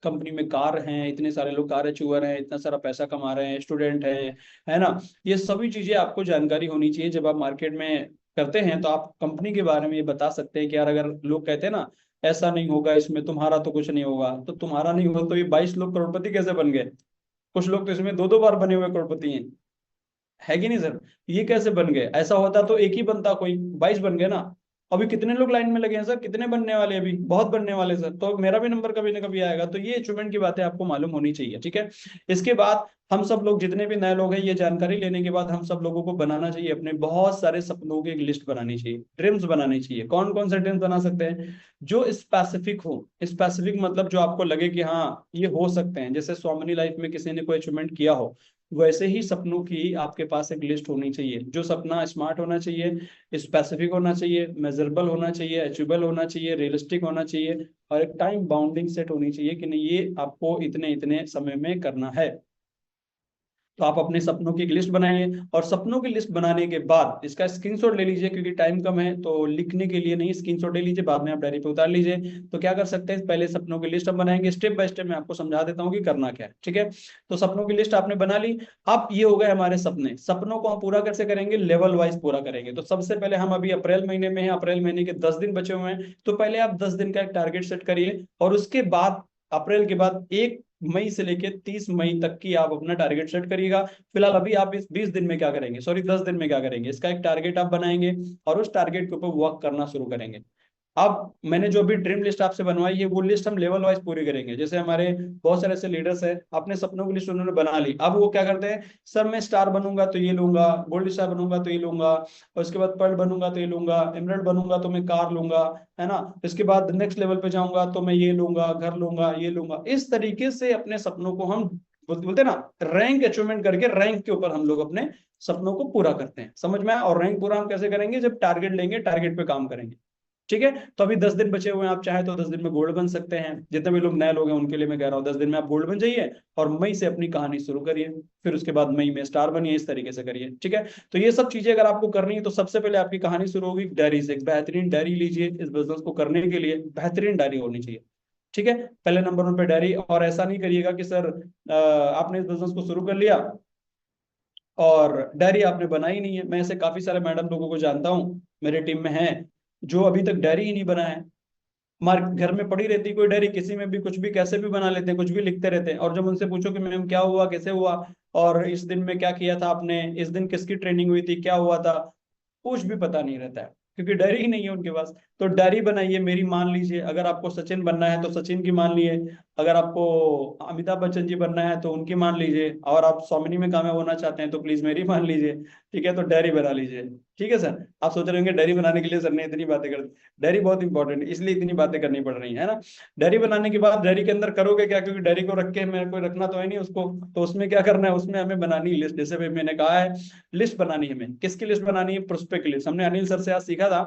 कंपनी में कार हैं, इतने सारे लोग कार अचीवर हैं, इतना सारा पैसा कमा रहे हैं, स्टूडेंट हैं, है ना। ये सभी चीजें आपको जानकारी होनी चाहिए जब आप मार्केट में करते हैं तो आप कंपनी के बारे में ये बता सकते हैं कि यार अगर लोग कहते हैं ना ऐसा नहीं होगा इसमें, तुम्हारा तो कुछ नहीं होगा, तो तुम्हारा नहीं होगा तो ये 22 लोग करोड़पति कैसे बन गए? कुछ लोग तो इसमें दो दो बार बने हुए करोड़पति हैं, है कि नहीं सर? ये कैसे बन गए? ऐसा होता तो एक ही बनता, कोई 22 बन गए ना। अभी कितने लोग लाइन में लगे हैं सर? कितने बनने वाले? अभी बहुत बनने वाले सर, तो मेरा भी नंबर कभी ना कभी आएगा। तो ये अचीवमेंट की बातें आपको मालूम होनी चाहिए, ठीक है। इसके बाद हम सब लोग जितने भी नए लोग हैं, ये जानकारी लेने के बाद हम सब लोगों को बनाना चाहिए अपने बहुत सारे सपनों की एक लिस्ट बनानी चाहिए, ड्रीम्स बनानी चाहिए। कौन कौन से ड्रीम्स बना सकते हैं? जो स्पेसिफिक हो। स्पेसिफिक मतलब जो आपको लगे कि हाँ ये हो सकते हैं, जैसे स्वामिनी लाइफ में किसी ने कोई अचीवमेंट किया हो, वैसे ही सपनों की आपके पास एक लिस्ट होनी चाहिए। जो सपना स्मार्ट होना चाहिए, स्पेसिफिक होना चाहिए, मेजरेबल होना चाहिए, अचीवेबल होना चाहिए, रियलिस्टिक होना चाहिए, और एक टाइम बाउंडिंग सेट होनी चाहिए कि नहीं ये आपको इतने इतने समय में करना है। तो आप अपने सपनों की एक लिस्ट बनाइए, और सपनों की लिस्ट बनाने के बाद इसका स्क्रीनशॉट ले लीजिए, क्योंकि टाइम कम है तो लिखने के लिए नहीं, स्क्रीनशॉट ले लीजिए, बाद में आप डायरी पे उतार लीजिए। तो क्या कर सकते हैं, पहले सपनों की लिस्ट हम बनाएंगे, स्टेप बाय स्टेप मैं आपको समझा देता हूँ कि करना क्या है, ठीक है। तो सपनों की लिस्ट आपने बना ली। अब ये हो गए हमारे सपने। सपनों को हम पूरा कैसे करेंगे? लेवल वाइज पूरा करेंगे। तो सबसे पहले हम अभी अप्रैल महीने में हैं, अप्रैल महीने के 10 दिन बचे हुए हैं, तो पहले आप 10 दिन का एक टारगेट सेट करिए, और उसके बाद अप्रैल के बाद 1 मई से लेके 30 मई तक की आप अपना टारगेट सेट करिएगा। फिलहाल अभी आप इस 20 दिन में क्या करेंगे, सॉरी 10 दिन में क्या करेंगे, इसका एक टारगेट आप बनाएंगे, और उस टारगेट के ऊपर वर्क करना शुरू करेंगे। अब मैंने जो भी ड्रीम लिस्ट आपसे बनवाई है, वो लिस्ट हम लेवल वाइज पूरी करेंगे। जैसे हमारे बहुत सारे ऐसे लीडर्स हैं, अपने सपनों की लिस्ट उन्होंने बना ली, अब वो क्या करते हैं, सर मैं स्टार बनूंगा तो ये लूंगा, गोल्ड स्टार बनूंगा तो ये लूंगा, और उसके बाद पर्ल बनूंगा तो ये लूंगा, एमराल्ड बनूंगा तो मैं कार लूंगा, है ना। इसके बाद नेक्स्ट लेवल पे जाऊंगा तो मैं ये लूंगा, घर लूंगा, ये लूंगा। इस तरीके से अपने सपनों को हम बोलते हैं ना, रैंक अचीवमेंट करके रैंक के ऊपर हम लोग अपने सपनों को पूरा करते हैं। समझ में आया? और रैंक पूरा हम कैसे करेंगे? जब टारगेट लेंगे, टारगेट पे काम करेंगे, ठीक है। तो अभी 10 दिन बचे हुए हैं, आप चाहे तो 10 दिन में गोल्ड बन सकते हैं। जितने भी लोग नए लोग हैं उनके लिए मैं कह रहा हूँ, 10 दिन में आप गोल्ड बन जाइए, और मई से अपनी कहानी शुरू करिए। फिर उसके बाद मई में स्टार बनिए, इस तरीके से करिए, ठीक है। तो ये सब चीजें अगर आपको करनी है, तो सबसे पहले आपकी कहानी शुरू होगी डायरी से। एक बेहतरीन डायरी लीजिए, इस बिजनेस को करने के लिए बेहतरीन डायरी होनी चाहिए, ठीक है। पहले नंबर 1 पे डायरी। और ऐसा नहीं करिएगा कि सर आपने इस बिजनेस को शुरू कर लिया और डायरी आपने बनाई नहीं है। मैं ऐसे काफी सारे मैडम लोगों को जानता हूँ, मेरे टीम में हैं, जो अभी तक डायरी ही नहीं बनाए हैं। मार्क घर में पड़ी रहती कोई डायरी, किसी में भी कुछ भी कैसे भी बना लेते हैं, कुछ भी लिखते रहते हैं। और जब उनसे पूछो कि मैम क्या हुआ, कैसे हुआ, और इस दिन में क्या किया था आपने, इस दिन किसकी ट्रेनिंग हुई थी, क्या हुआ था, कुछ भी पता नहीं रहता है, क्योंकि डायरी ही नहीं है उनके पास। तो डायरी बनाइए, मेरी मान लीजिए। अगर आपको सचिन बनना है तो सचिन की मान लीजिए, अगर आपको अमिताभ बच्चन जी बनना है तो उनकी मान लीजिए, और आप स्वामिनी में कामयाब होना चाहते हैं तो प्लीज मेरी मान लीजिए, ठीक है। तो डायरी बना लीजिए, ठीक है सर। आप सोच रहे होंगे डायरी बनाने के लिए सर ने इतनी बातें कर दी। डायरी बहुत इंपॉर्टेंट है, इसलिए इतनी बातें करनी पड़ रही है ना। डायरी बनाने के बाद डायरी के अंदर करोगे क्या, क्योंकि डायरी को रख के मेरे को रखना तो है नहीं उसको। तो उसमें क्या करना है, उसमें हमें बनानी लिस्ट। जैसे भाई मैंने कहा है, लिस्ट बनानी है हमें। किसकी लिस्ट बनानी है? प्रोस्पेक्ट की लिस्ट। हमने अनिल सर से आज सीखा था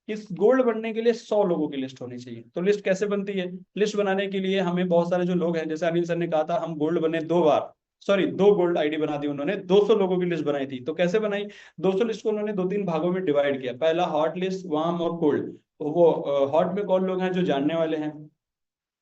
कि गोल्ड बनने के लिए 100 लोगों की लिस्ट होनी चाहिए। तो लिस्ट कैसे बनती है? लिस्ट बनाने के लिए हमें बहुत सारे जो लोग हैं, जैसे अनिल सर ने कहा था हम गोल्ड बने 2 बार, सॉरी 2 गोल्ड आईडी बना दी उन्होंने, 200 लोगों की लिस्ट बनाई थी। तो कैसे बनाई? 200 लिस्ट को उन्होंने 2-3 भागों में डिवाइड किया। पहला हॉट लिस्ट, वार्म और कोल्ड। वो हॉट में कौन लोग हैं? जो जानने वाले हैं।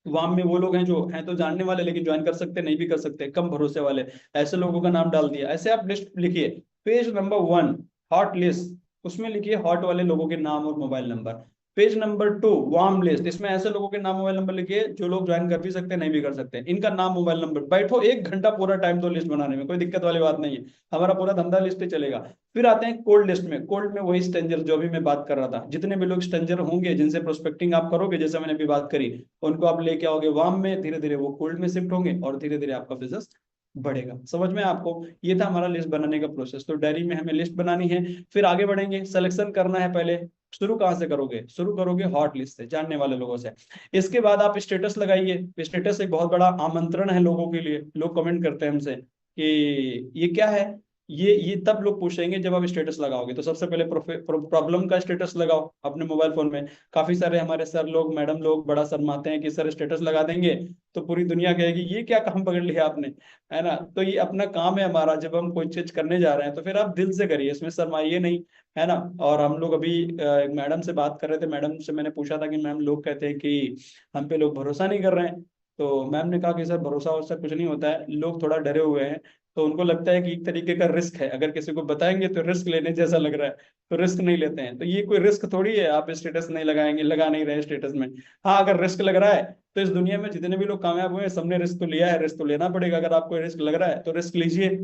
वाम में वो लोग हैं जो हैं तो जानने वाले, लेकिन ज्वाइन कर सकते नहीं भी कर सकते, कम भरोसे वाले, ऐसे लोगों का नाम डाल दिया। ऐसे आप लिस्ट लिखिए। पेज नंबर 1 हॉट लिस्ट, उसमें लिखिए हॉट वाले लोगों के नाम और mobile number. Page number 2 warm list, इसमें ऐसे लोगों के नाम मोबाइल नंबर लिखिए जो लोग ज्वाइन कर भी सकते हैं नहीं भी कर सकते, इनका नाम मोबाइल नंबर। बैठो 1 घंटा पूरा टाइम दो लिस्ट बनाने में, कोई दिक्कत वाली बात नहीं है, हमारा पूरा धंधा लिस्ट पे चलेगा। फिर आते हैं कोल्ड लिस्ट में। कोल्ड में वही स्ट्रेंजर जो भी मैं बात कर रहा था, जितने भी लोग स्ट्रेंजर होंगे जिनसे प्रोस्पेक्टिंग आप करोगे, जैसे मैंने अभी बात करी, उनको आप लेके आओगे वार्म में, धीरे धीरे वो कोल्ड में शिफ्ट होंगे, और धीरे धीरे आपका बिजनेस बढ़ेगा। समझ में आपको? ये था हमारा लिस्ट बनाने का प्रोसेस। तो डायरी में हमें लिस्ट बनानी है, फिर आगे बढ़ेंगे, सिलेक्शन करना है। पहले शुरू कहाँ से करोगे? शुरू करोगे हॉट लिस्ट से, जानने वाले लोगों से। इसके बाद आप स्टेटस लगाइए। स्टेटस एक बहुत बड़ा आमंत्रण है लोगों के लिए। लोग कमेंट करते हैं हमसे कि ये क्या है, ये तब लोग पूछेंगे जब आप स्टेटस लगाओगे। तो सबसे पहले प्रॉब्लम का स्टेटस लगाओ अपने मोबाइल फोन में। काफी सारे हमारे सर लोग, मैडम लोग बड़ा शर्माते हैं कि सर स्टेटस लगा देंगे तो पूरी दुनिया कहेगी ये क्या काम पकड़ लिया आपने, है ना। तो ये अपना काम है हमारा, जब हम कोई चीज करने जा रहे हैं तो फिर आप दिल से करिए, इसमें शर्माइए नहीं, है ना। और हम लोग अभी एक मैडम से बात कर रहे थे, मैडम से मैंने पूछा था कि मैम लोग कहते हैं कि हम पे लोग भरोसा नहीं कर रहे हैं। तो मैम ने कहा कि सर भरोसा वरोसा कुछ नहीं होता है, लोग थोड़ा डरे हुए हैं। तो उनको लगता है कि एक तरीके का रिस्क है, अगर किसी को बताएंगे तो रिस्क लेने जैसा लग रहा है, तो रिस्क नहीं लेते हैं। तो ये कोई रिस्क थोड़ी है, आप स्टेटस नहीं लगाएंगे, लगा नहीं रहे स्टेटस में। हाँ, अगर रिस्क लग रहा है तो इस दुनिया में जितने भी लोग कामयाब हुए हैं सबने रिस्क तो लिया है, रिस्क तो लेना पड़ेगा। अगर आपको रिस्क लग रहा है तो रिस्क लीजिए।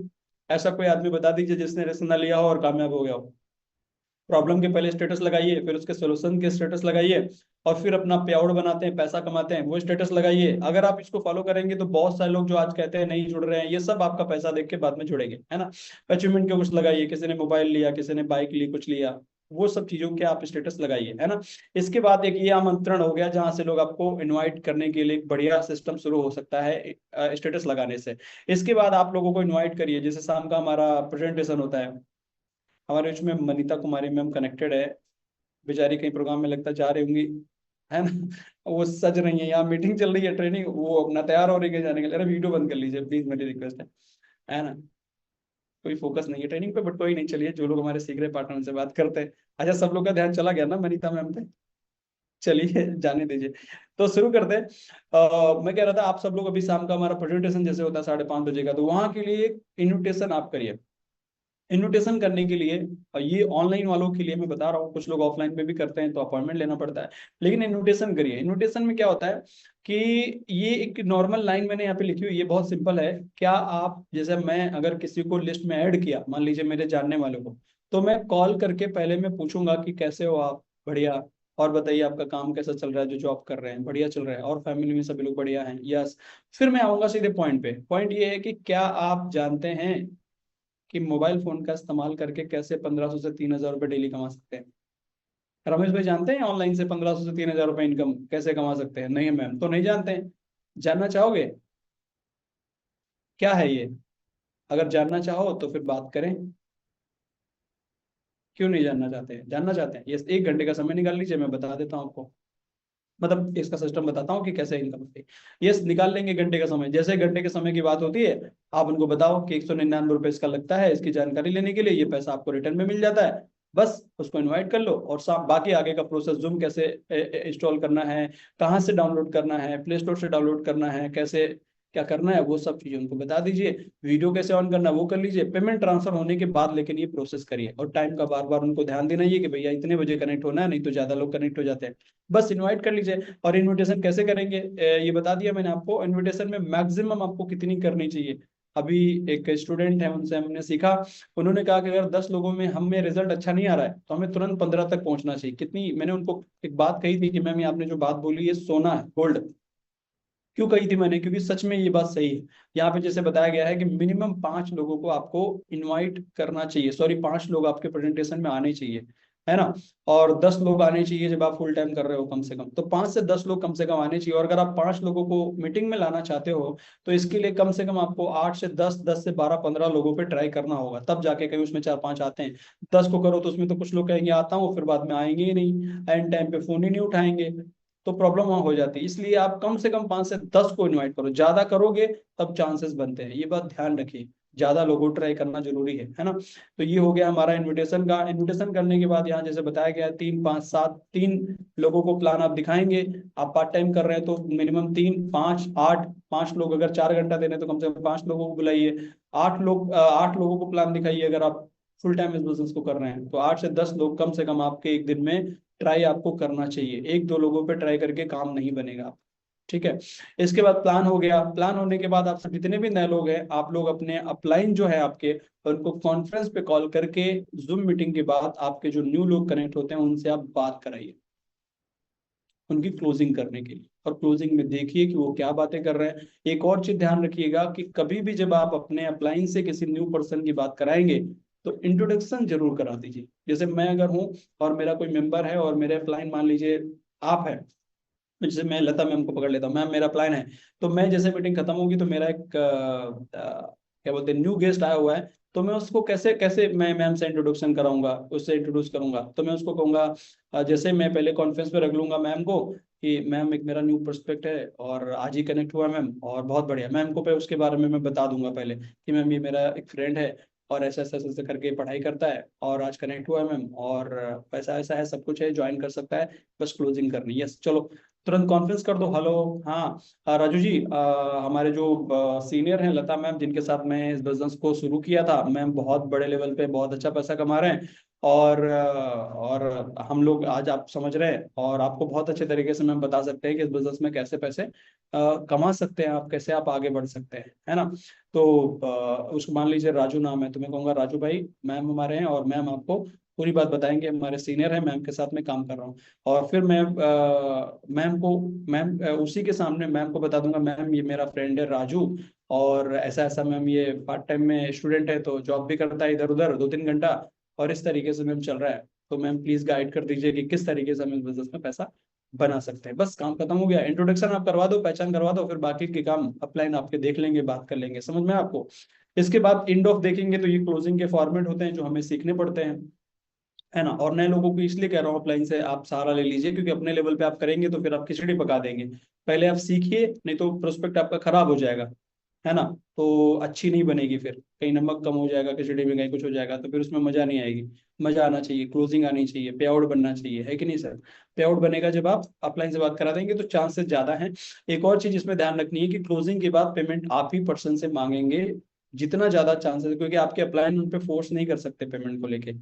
ऐसा कोई आदमी बता दीजिए जिसने रिस्क ना लिया हो और कामयाब हो गया हो। प्रॉब्लम के पहले स्टेटस लगाइए, फिर उसके सोल्यूशन के स्टेटस लगाइए, और फिर अपना पे आउट बनाते हैं, पैसा कमाते हैं, वो स्टेटस लगाइए। अगर आप इसको फॉलो करेंगे तो बहुत सारे लोग जो आज कहते हैं नहीं जुड़ रहे हैं, ये सब आपका पैसा देख के बाद में जुड़ेंगे, है ना। अचीवमेंट के कुछ लगाइए, किसी ने मोबाइल लिया, किसी ने बाइक ली, कुछ लिया, वो सब चीजों के आप स्टेटस लगाइए, है ना। इसके बाद एक ये आमंत्रण हो गया जहां से लोग आपको इनवाइट करने के लिए एक बढ़िया सिस्टम शुरू हो सकता है स्टेटस लगाने से। इसके बाद आप लोगों को इनवाइट करिए, जैसे शाम का हमारा प्रेजेंटेशन होता है, हमारे उसमें मनीता कुमारी मैम कनेक्टेड है, बेचारी कहीं प्रोग्राम में लगता जा रही होंगी, है ना। वो सज रही है, यहाँ मीटिंग चल रही है, ट्रेनिंग, वो अपना तैयार हो रही है जाने के लिए। अरे वीडियो बंद कर लीजिए प्लीज, मेरी रिक्वेस्ट है ना। कोई फोकस नहीं है ट्रेनिंग पे, बट कोई नहीं, चलिए जो लोग हमारे सीख रहे पार्टनर उनसे बात करते हैं। अच्छा, सब लोग का ध्यान चला गया ना मनीता मैम पे, चलिए जाने दीजिए। तो शुरू करते हैं। मैं कह रहा था, आप सब लोग अभी शाम का हमारा प्रेजेंटेशन जैसे होता है 5:30 बजे का, तो वहां के लिए इन्विटेशन आप करिए। इन्विटेशन करने के लिए, और ये ऑनलाइन वालों के लिए मैं बता रहा हूँ, कुछ लोग ऑफलाइन में भी करते हैं तो अपॉइंटमेंट लेना पड़ता है, लेकिन इन्विटेशन करिए। इन्विटेशन में क्या होता है कि ये एक नॉर्मल लाइन मैंने यहाँ पे लिखी हुई है, बहुत सिंपल है। क्या आप, जैसे मैं अगर किसी को लिस्ट में ऐड किया, मान लीजिए मेरे जानने वालों को, तो मैं कॉल करके पहले मैं पूछूंगा कि कैसे हो आप, बढ़िया, और बताइए आपका काम कैसा चल रहा है, जो जॉब कर रहे हैं बढ़िया चल रहा है, और फैमिली में सभी लोग बढ़िया हैं, यस। फिर मैं आऊंगा सीधे पॉइंट पे। पॉइंट ये है कि क्या आप जानते हैं कि मोबाइल फोन का इस्तेमाल करके कैसे 1500 से 3000 रुपये डेली कमा सकते हैं। रमेश भाई जानते हैं ऑनलाइन से 1500 से 3000 रुपये इनकम कैसे कमा सकते हैं? नहीं मैम, तो नहीं जानते हैं। जानना चाहोगे क्या है ये? अगर जानना चाहो तो फिर बात करें। क्यों नहीं जानना चाहते हैं? जानना चाहते हैं, ये 1 घंटे का समय निकाल लीजिए, मैं बता देता हूँ आपको। मतलब इसका सिस्टम बताता हूँ कि कैसे इनकम होती है। ये निकाल लेंगे घंटे का समय, जैसे घंटे के समय की बात होती है, आप उनको बताओ कि 199 रुपये इसका लगता है इसकी जानकारी लेने के लिए, ये पैसा आपको रिटर्न में मिल जाता है। बस उसको इनवाइट कर लो, और बाकी आगे का प्रोसेस, जूम कैसे इंस्टॉल करना है, कहाँ से डाउनलोड करना है, प्ले स्टोर से डाउनलोड करना है, कैसे क्या करना है, वो सब चीजें उनको बता दीजिए। वीडियो कैसे ऑन करना है वो कर लीजिए। पेमेंट ट्रांसफर होने के बाद लेकिन ये प्रोसेस करिए, और टाइम का बार बार उनको ध्यान देना ही है कि भैया इतने बजे कनेक्ट होना है, नहीं तो ज्यादा लोग कनेक्ट हो जाते हैं। बस इनवाइट कर लीजिए। और इनविटेशन कैसे करेंगे ये बता दिया मैंने आपको। इनविटेशन में मैक्सिमम आपको कितनी करनी चाहिए? अभी एक स्टूडेंट है, उनसे हमने सीखा, उन्होंने कहा कि अगर 10 लोगों में हम में रिजल्ट अच्छा नहीं आ रहा है तो हमें तुरंत 15 तक पहुंचना चाहिए। कितनी, मैंने उनको एक बात कही थी कि मैम ये आपने जो बात बोली है सोना है, गोल्ड। क्यों कही थी मैंने? क्योंकि सच में ये बात सही है। यहाँ पे जैसे बताया गया है कि मिनिमम 5 लोगों को आपको इनवाइट करना चाहिए, सॉरी 5 लोग आपके प्रेजेंटेशन में आने चाहिए, है ना। और 10 लोग आने चाहिए जब आप फुल टाइम कर रहे हो कम से कम, तो 5 से 10 लोग कम से कम आने चाहिए। और अगर आप 5 लोगों को मीटिंग में लाना चाहते हो तो इसके लिए कम से कम आपको 8 से 10, 10 से 12, 15 लोगों पे ट्राई करना होगा, तब जाके कहीं उसमें 4-5 आते हैं। 10 को करो तो उसमें तो कुछ लोग कहेंगे आता हूँ, फिर बाद में आएंगे ही नहीं, एंड टाइम पे फोन ही नहीं उठाएंगे, तो प्रॉब्लम वहां हो जाती है। इसलिए आप कम से कम 5 से 10 को इनवाइट करो, ज्यादा करोगे तब चांसेस बनते हैं, ये बात ध्यान रखिए। ज्यादा लोगों को ट्राई करना जरूरी है ना। तो ये हो गया हमारा इनविटेशन का। इनविटेशन करने के बाद यहाँ जैसे बताया गया है 3, 5, 7, 3 लोगों को प्लान आप दिखाएंगे। आप पार्ट टाइम कर रहे हैं तो मिनिमम 3, 5, 8, 5 लोग, अगर 4 घंटा दे रहे हैं तो कम से कम 5 लोगों को बुलाइए। 8 लोगों को प्लान दिखाइए। अगर आप फुल टाइम इस बिजनेस को कर रहे हैं तो 8 से 10 लोग कम से कम आपके एक दिन में ट्राई आपको करना चाहिए। 1-2 लोगों पे ट्राई करके काम नहीं बनेगा, ठीक है। इसके बाद प्लान हो गया। प्लान होने के बाद आप सब जितने भी नए लोग हैं, आप लोग अपने अपलाइन जो है आपके, उनको कॉन्फ्रेंस पे कॉल करके जूम मीटिंग के बाद आपके जो न्यू लोग कनेक्ट होते हैं उनसे आप बात कराइए, उनकी क्लोजिंग करने के लिए। और क्लोजिंग में देखिए कि वो क्या बातें कर रहे हैं। एक और चीज ध्यान रखिएगा कि कभी भी जब आप अपने अपलाइन से किसी न्यू पर्सन की बात कराएंगे तो इंट्रोडक्शन जरूर करा दीजिए। जैसे मैं अगर हूँ और मेरा कोई मेंबर है और मेरे अपलाइन मान लीजिए आप है, जैसे मैं लता मैम को पकड़ लेता हूँ, मैम मेरा प्लान है, तो मैं जैसे मीटिंग खत्म होगी तो मेरा एक क्या बोलते हैं न्यू गेस्ट आया हुआ है, तो मैं उसको कैसे कैसे मैं मैम से इंट्रोडक्शन कराऊंगा, उससे इंट्रोड्यूस करूंगा। तो मैं उसको कहूंगा जैसे मैं पहले कॉन्फ्रेंस पे रख लूंगा मैम को कि मैम एक मेरा न्यू प्रोस्पेक्ट है और आज ही कनेक्ट हुआ मैम, और बहुत बढ़िया। मैम को पे उसके बारे में मैं बता दूंगा पहले कि मैम ये मेरा एक फ्रेंड है और ऐसा ऐसा ऐसा करके पढ़ाई करता है और आज कनेक्ट हुआ है मैम, और पैसा ऐसा है, सब कुछ है, ज्वाइन कर सकता है, बस क्लोजिंग करनी है। यस, चलो तुरंत कॉन्फ्रेंस कर दो। हेलो, हाँ राजू जी, हमारे जो सीनियर हैं लता मैम, जिनके साथ मैं इस बिजनेस को शुरू किया था, मैम बहुत बड़े लेवल पे बहुत अच्छा पैसा कमा रहे हैं। और हम लोग आज आप समझ रहे हैं, और आपको बहुत अच्छे तरीके से मैम बता सकते हैं कि इस बिजनेस में कैसे पैसे कमा सकते हैं आप, कैसे आप आगे बढ़ सकते हैं, है ना। तो उसको मान लीजिए राजू नाम है, तो मैं कहूँगा राजू भाई मैम हमारे हैं, और मैम आपको पूरी बात बताएंगे, हमारे सीनियर हैं, मैम के साथ मैं काम कर रहा हूँ। और फिर मैं मैम उसी के सामने मैम को बता दूंगा, मैम ये मेरा फ्रेंड है राजू, और ऐसा ऐसा मैम ये पार्ट टाइम में स्टूडेंट है, तो जॉब भी करता है इधर उधर 2-3 घंटा, और इस तरीके से मैम चल रहा है। तो मैम प्लीज गाइड कर दीजिए कि किस तरीके से हम इस बिजनेस में पैसा बना सकते हैं। बस काम खत्म हो गया, इंट्रोडक्शन आप करवा दो, पहचान करवा दो, फिर बाकी के काम अपलाइन आपके देख लेंगे, बात कर लेंगे, समझ में आपको। इसके बाद इंड ऑफ देखेंगे, तो ये क्लोजिंग के फॉर्मेट होते हैं जो हमें सीखने पड़ते हैं, है ना। और नए लोगों को इसलिए कह रहा हूँ ऑफलाइन से आप सहारा ले लीजिए, क्योंकि अपने लेवल पे आप करेंगे तो फिर आप खिचड़ी पका देंगे। पहले आप सीखिए, नहीं तो प्रोस्पेक्ट आपका खराब हो जाएगा, है ना। तो अच्छी नहीं बनेगी, फिर कहीं नमक कम हो जाएगा खिचड़ी में, कहीं कुछ हो जाएगा, तो फिर उसमें मजा नहीं आएगी। मजा आना चाहिए, क्लोजिंग आनी चाहिए, पे आउट बनना चाहिए, है कि नहीं सर। पे आउट बनेगा जब आप अपलाइन से बात करा देंगे, तो चांसेस ज्यादा हैं। एक और चीज इसमें ध्यान रखनी है कि क्लोजिंग के बाद पेमेंट आप ही पर्सन से मांगेंगे, जितना ज्यादा चांसेस, क्योंकि आपके अपलाइन उन पे फोर्स नहीं कर सकते पेमेंट को लेके,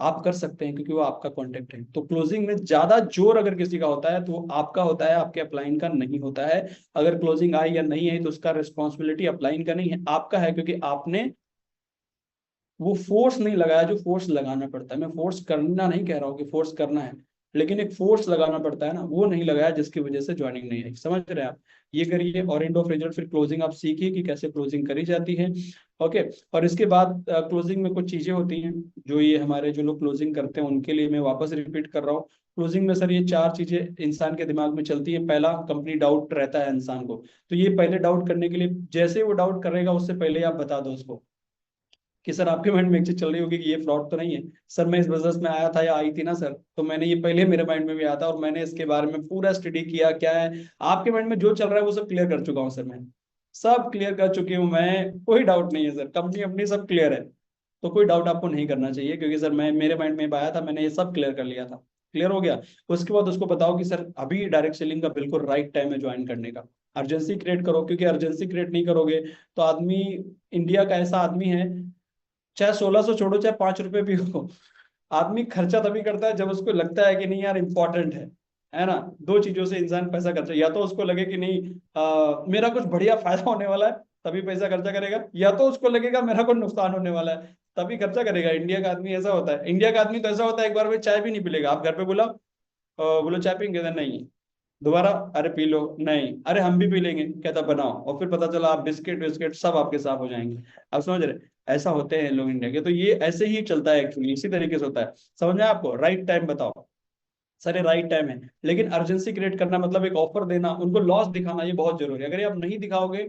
आप कर सकते हैं क्योंकि वो आपका कॉन्टेक्ट है। तो क्लोजिंग में ज्यादा जोर अगर किसी का होता है तो वो आपका होता है, आपके अपलाइन का नहीं होता है। अगर क्लोजिंग आई या नहीं आई तो उसका रिस्पॉन्सिबिलिटी अपलाइन का नहीं है, आपका है, क्योंकि आपने वो फोर्स नहीं लगाया जो फोर्स लगाना पड़ता है। मैं फोर्स करना नहीं कह रहा हूँ कि फोर्स करना है, लेकिन एक फोर्स लगाना पड़ता है ना, वो नहीं लगाया, जिसकी वजह से ज्वाइनिंग नहीं आई, समझ रहे हैं आप। ये करिए, और एंड ऑफ रिजल्ट, फिर क्लोजिंग आप सीखिए कि कैसे क्लोजिंग करी जाती है। ओके। और इसके बाद क्लोजिंग में कुछ चीजें होती हैं जो ये हमारे जो लोग क्लोजिंग करते हैं उनके लिए मैं वापस रिपीट कर रहा हूँ। क्लोजिंग में सर ये 4 चीजें इंसान के दिमाग में चलती है। पहला, कंपनी डाउट रहता है इंसान को, तो ये पहले डाउट करने के लिए, जैसे वो डाउट करेगा उससे पहले आप बता दो उसको कि सर आपके माइंड में एक चीज चल रही होगी कि ये फ्रॉड तो नहीं है। सर मैं इस बिजनेस में आया था या आई थी ना सर, तो मैंने ये पहले मेरे माइंड में भी आया था, और मैंने इसके बारे में पूरा स्टडी किया, क्या है आपके माइंड में जो चल रहा है वो सब क्लियर कर चुका हूँ सर, मैं सब क्लियर कर चुकी हूँ मैं, कोई डाउट नहीं है सर, कंपनी अपनी सब क्लियर है। तो कोई डाउट आपको नहीं करना चाहिए, क्योंकि सर मैं मेरे माइंड में आया था, मैंने ये सब क्लियर कर लिया था। क्लियर हो गया। उसके बाद उसको बताओ कि सर अभी डायरेक्ट सेलिंग का बिल्कुल राइट टाइम है ज्वाइन करने का। अर्जेंसी क्रिएट करो, क्योंकि अर्जेंसी क्रिएट नहीं करोगे तो आदमी, इंडिया का ऐसा आदमी है, चाहे 1600 छोड़ो चाहे 5 रुपए भी हो, आदमी खर्चा तभी करता है जब उसको लगता है कि नहीं यार इंपॉर्टेंट है ना। दो चीजों से इंसान पैसा खर्चा, या तो उसको लगे कि नहीं मेरा कुछ बढ़िया फायदा होने वाला है तभी पैसा खर्चा करेगा, या तो उसको लगेगा मेरा कुछ नुकसान होने वाला है तभी खर्चा करेगा। इंडिया का आदमी ऐसा होता है, इंडिया का आदमी तो ऐसा होता है एक बार में चाय भी नहीं पिलेगा, आप घर पे बुलाओ, बोलो चाय पियेंगे तो नहीं, दोबारा अरे पी लो, नहीं अरे हम भी पी लेंगे, कहता बनाओ, और फिर पता चला आप बिस्किट बिस्किट सब आपके साफ हो जाएंगे। आप समझ रहे, ऐसा होते हैं लोग इंडिया के। तो ये ऐसे ही चलता है एक्चुअली, इसी तरीके से होता है। समझ में आया आपको। राइट टाइम बताओ, सर ये राइट टाइम है, लेकिन अर्जेंसी क्रिएट करना मतलब एक ऑफर देना, उनको लॉस दिखाना, ये बहुत जरूरी है। अगर ये आप नहीं दिखाओगे,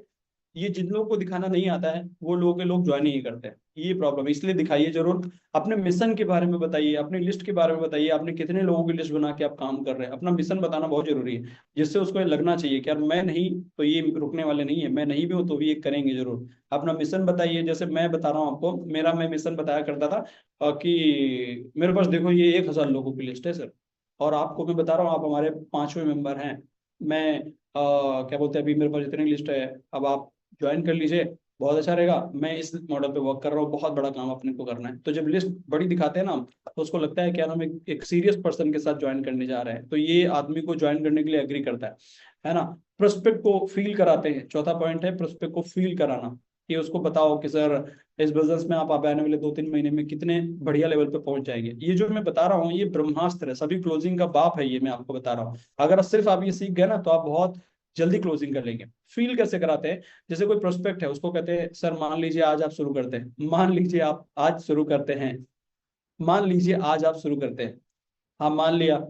ये जिन लोगों को दिखाना नहीं आता है वो लोगों के लोग ज्वाइन नहीं करते हैं, ये प्रॉब्लम है। इसलिए दिखाइए जरूर, अपने मिशन के बारे में बताइए, अपनी लिस्ट के बारे में बताइए, आपने कितने लोगों की लिस्ट बना के आप काम कर रहे हैं, अपना मिशन बताना बहुत जरूरी है, जिससे उसको ये लगना चाहिए कि यार मैं नहीं तो ये रुकने वाले नहीं है, मैं नहीं भी हूँ तो भी ये करेंगे जरूर। अपना मिशन बताइए, जैसे मैं बता रहा हूँ आपको, मेरा मैं मिशन बताया करता था कि मेरे पास देखो ये 1000 लोगों की लिस्ट है सर, और आपको मैं बता रहा हूँ आप हमारे 5वें मेंबर हैं। मैं क्या बोलते हैं, अभी मेरे पास इतनी लिस्ट है, अब आप ज्वाइन कर लीजिए, बहुत अच्छा रहेगा। मैं इस मॉडल पे वर्क कर रहा हूँ, बहुत बड़ा काम अपने को करना है। तो जब लिस्ट बड़ी दिखाते हैं ना हम, तो उसको लगता है क्या हम एक सीरियस पर्सन के साथ ज्वाइन करने जा रहे हैं, तो ये आदमी को ज्वाइन करने के लिए एग्री करता है ना। प्रोस्पेक्ट को फील कराते हैं, चौथा पॉइंट है प्रोस्पेक्ट को फील कराना, कि उसको बताओ कि सर इस बिजनेस में आप आने वाले 2-3 महीने में कितने बढ़िया लेवल पे पहुंच जाएंगे। ये जो मैं बता रहा हूँ ये ब्रह्मास्त्र है, सभी क्लोजिंग का बाप है, ये मैं आपको बता रहा हूँ। अगर सिर्फ आप ये सीख गए ना तो आप बहुत जल्दी क्लोजिंग कर लेंगे। फील कैसे कराते हैं, जैसे कोई प्रोस्पेक्ट है उसको कहते हैं सर मान लीजिए आज आप शुरू करते हैं, मान लीजिए आप आज शुरू करते हैं, मान लीजिए आज आप शुरू करते हैं, हाँ मान लिया।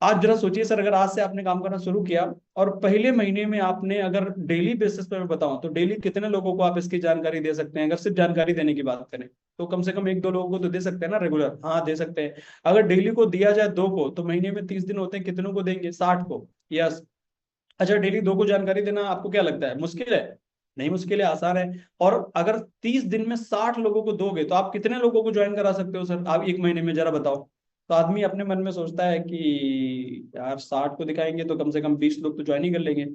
आप जरा सोचिए सर, अगर आज से आपने काम करना शुरू किया और पहले महीने में आपने अगर डेली बेसिस पर मैं बताऊं तो डेली कितने लोगों को आप इसकी जानकारी दे सकते हैं। अगर सिर्फ जानकारी देने की बात करें तो कम से कम 1-2 लोगों को तो दे सकते हैं ना रेगुलर, हाँ दे सकते हैं। अगर डेली को दिया जाए 2 को, तो महीने में 30 दिन होते हैं, कितनों को देंगे, 60 को। यस। अच्छा डेली 2 को जानकारी देना आपको क्या लगता है मुश्किल है? नहीं मुश्किल है, आसान है। और अगर 30 दिन में 60 लोगों को दोगे तो आप कितने लोगों को ज्वाइन करा सकते हो सर, आप एक महीने में, जरा बताओ। तो आदमी अपने मन में सोचता है कि यार 60 को दिखाएंगे तो कम से कम 20 लोग तो ज्वाइन ही कर लेंगे।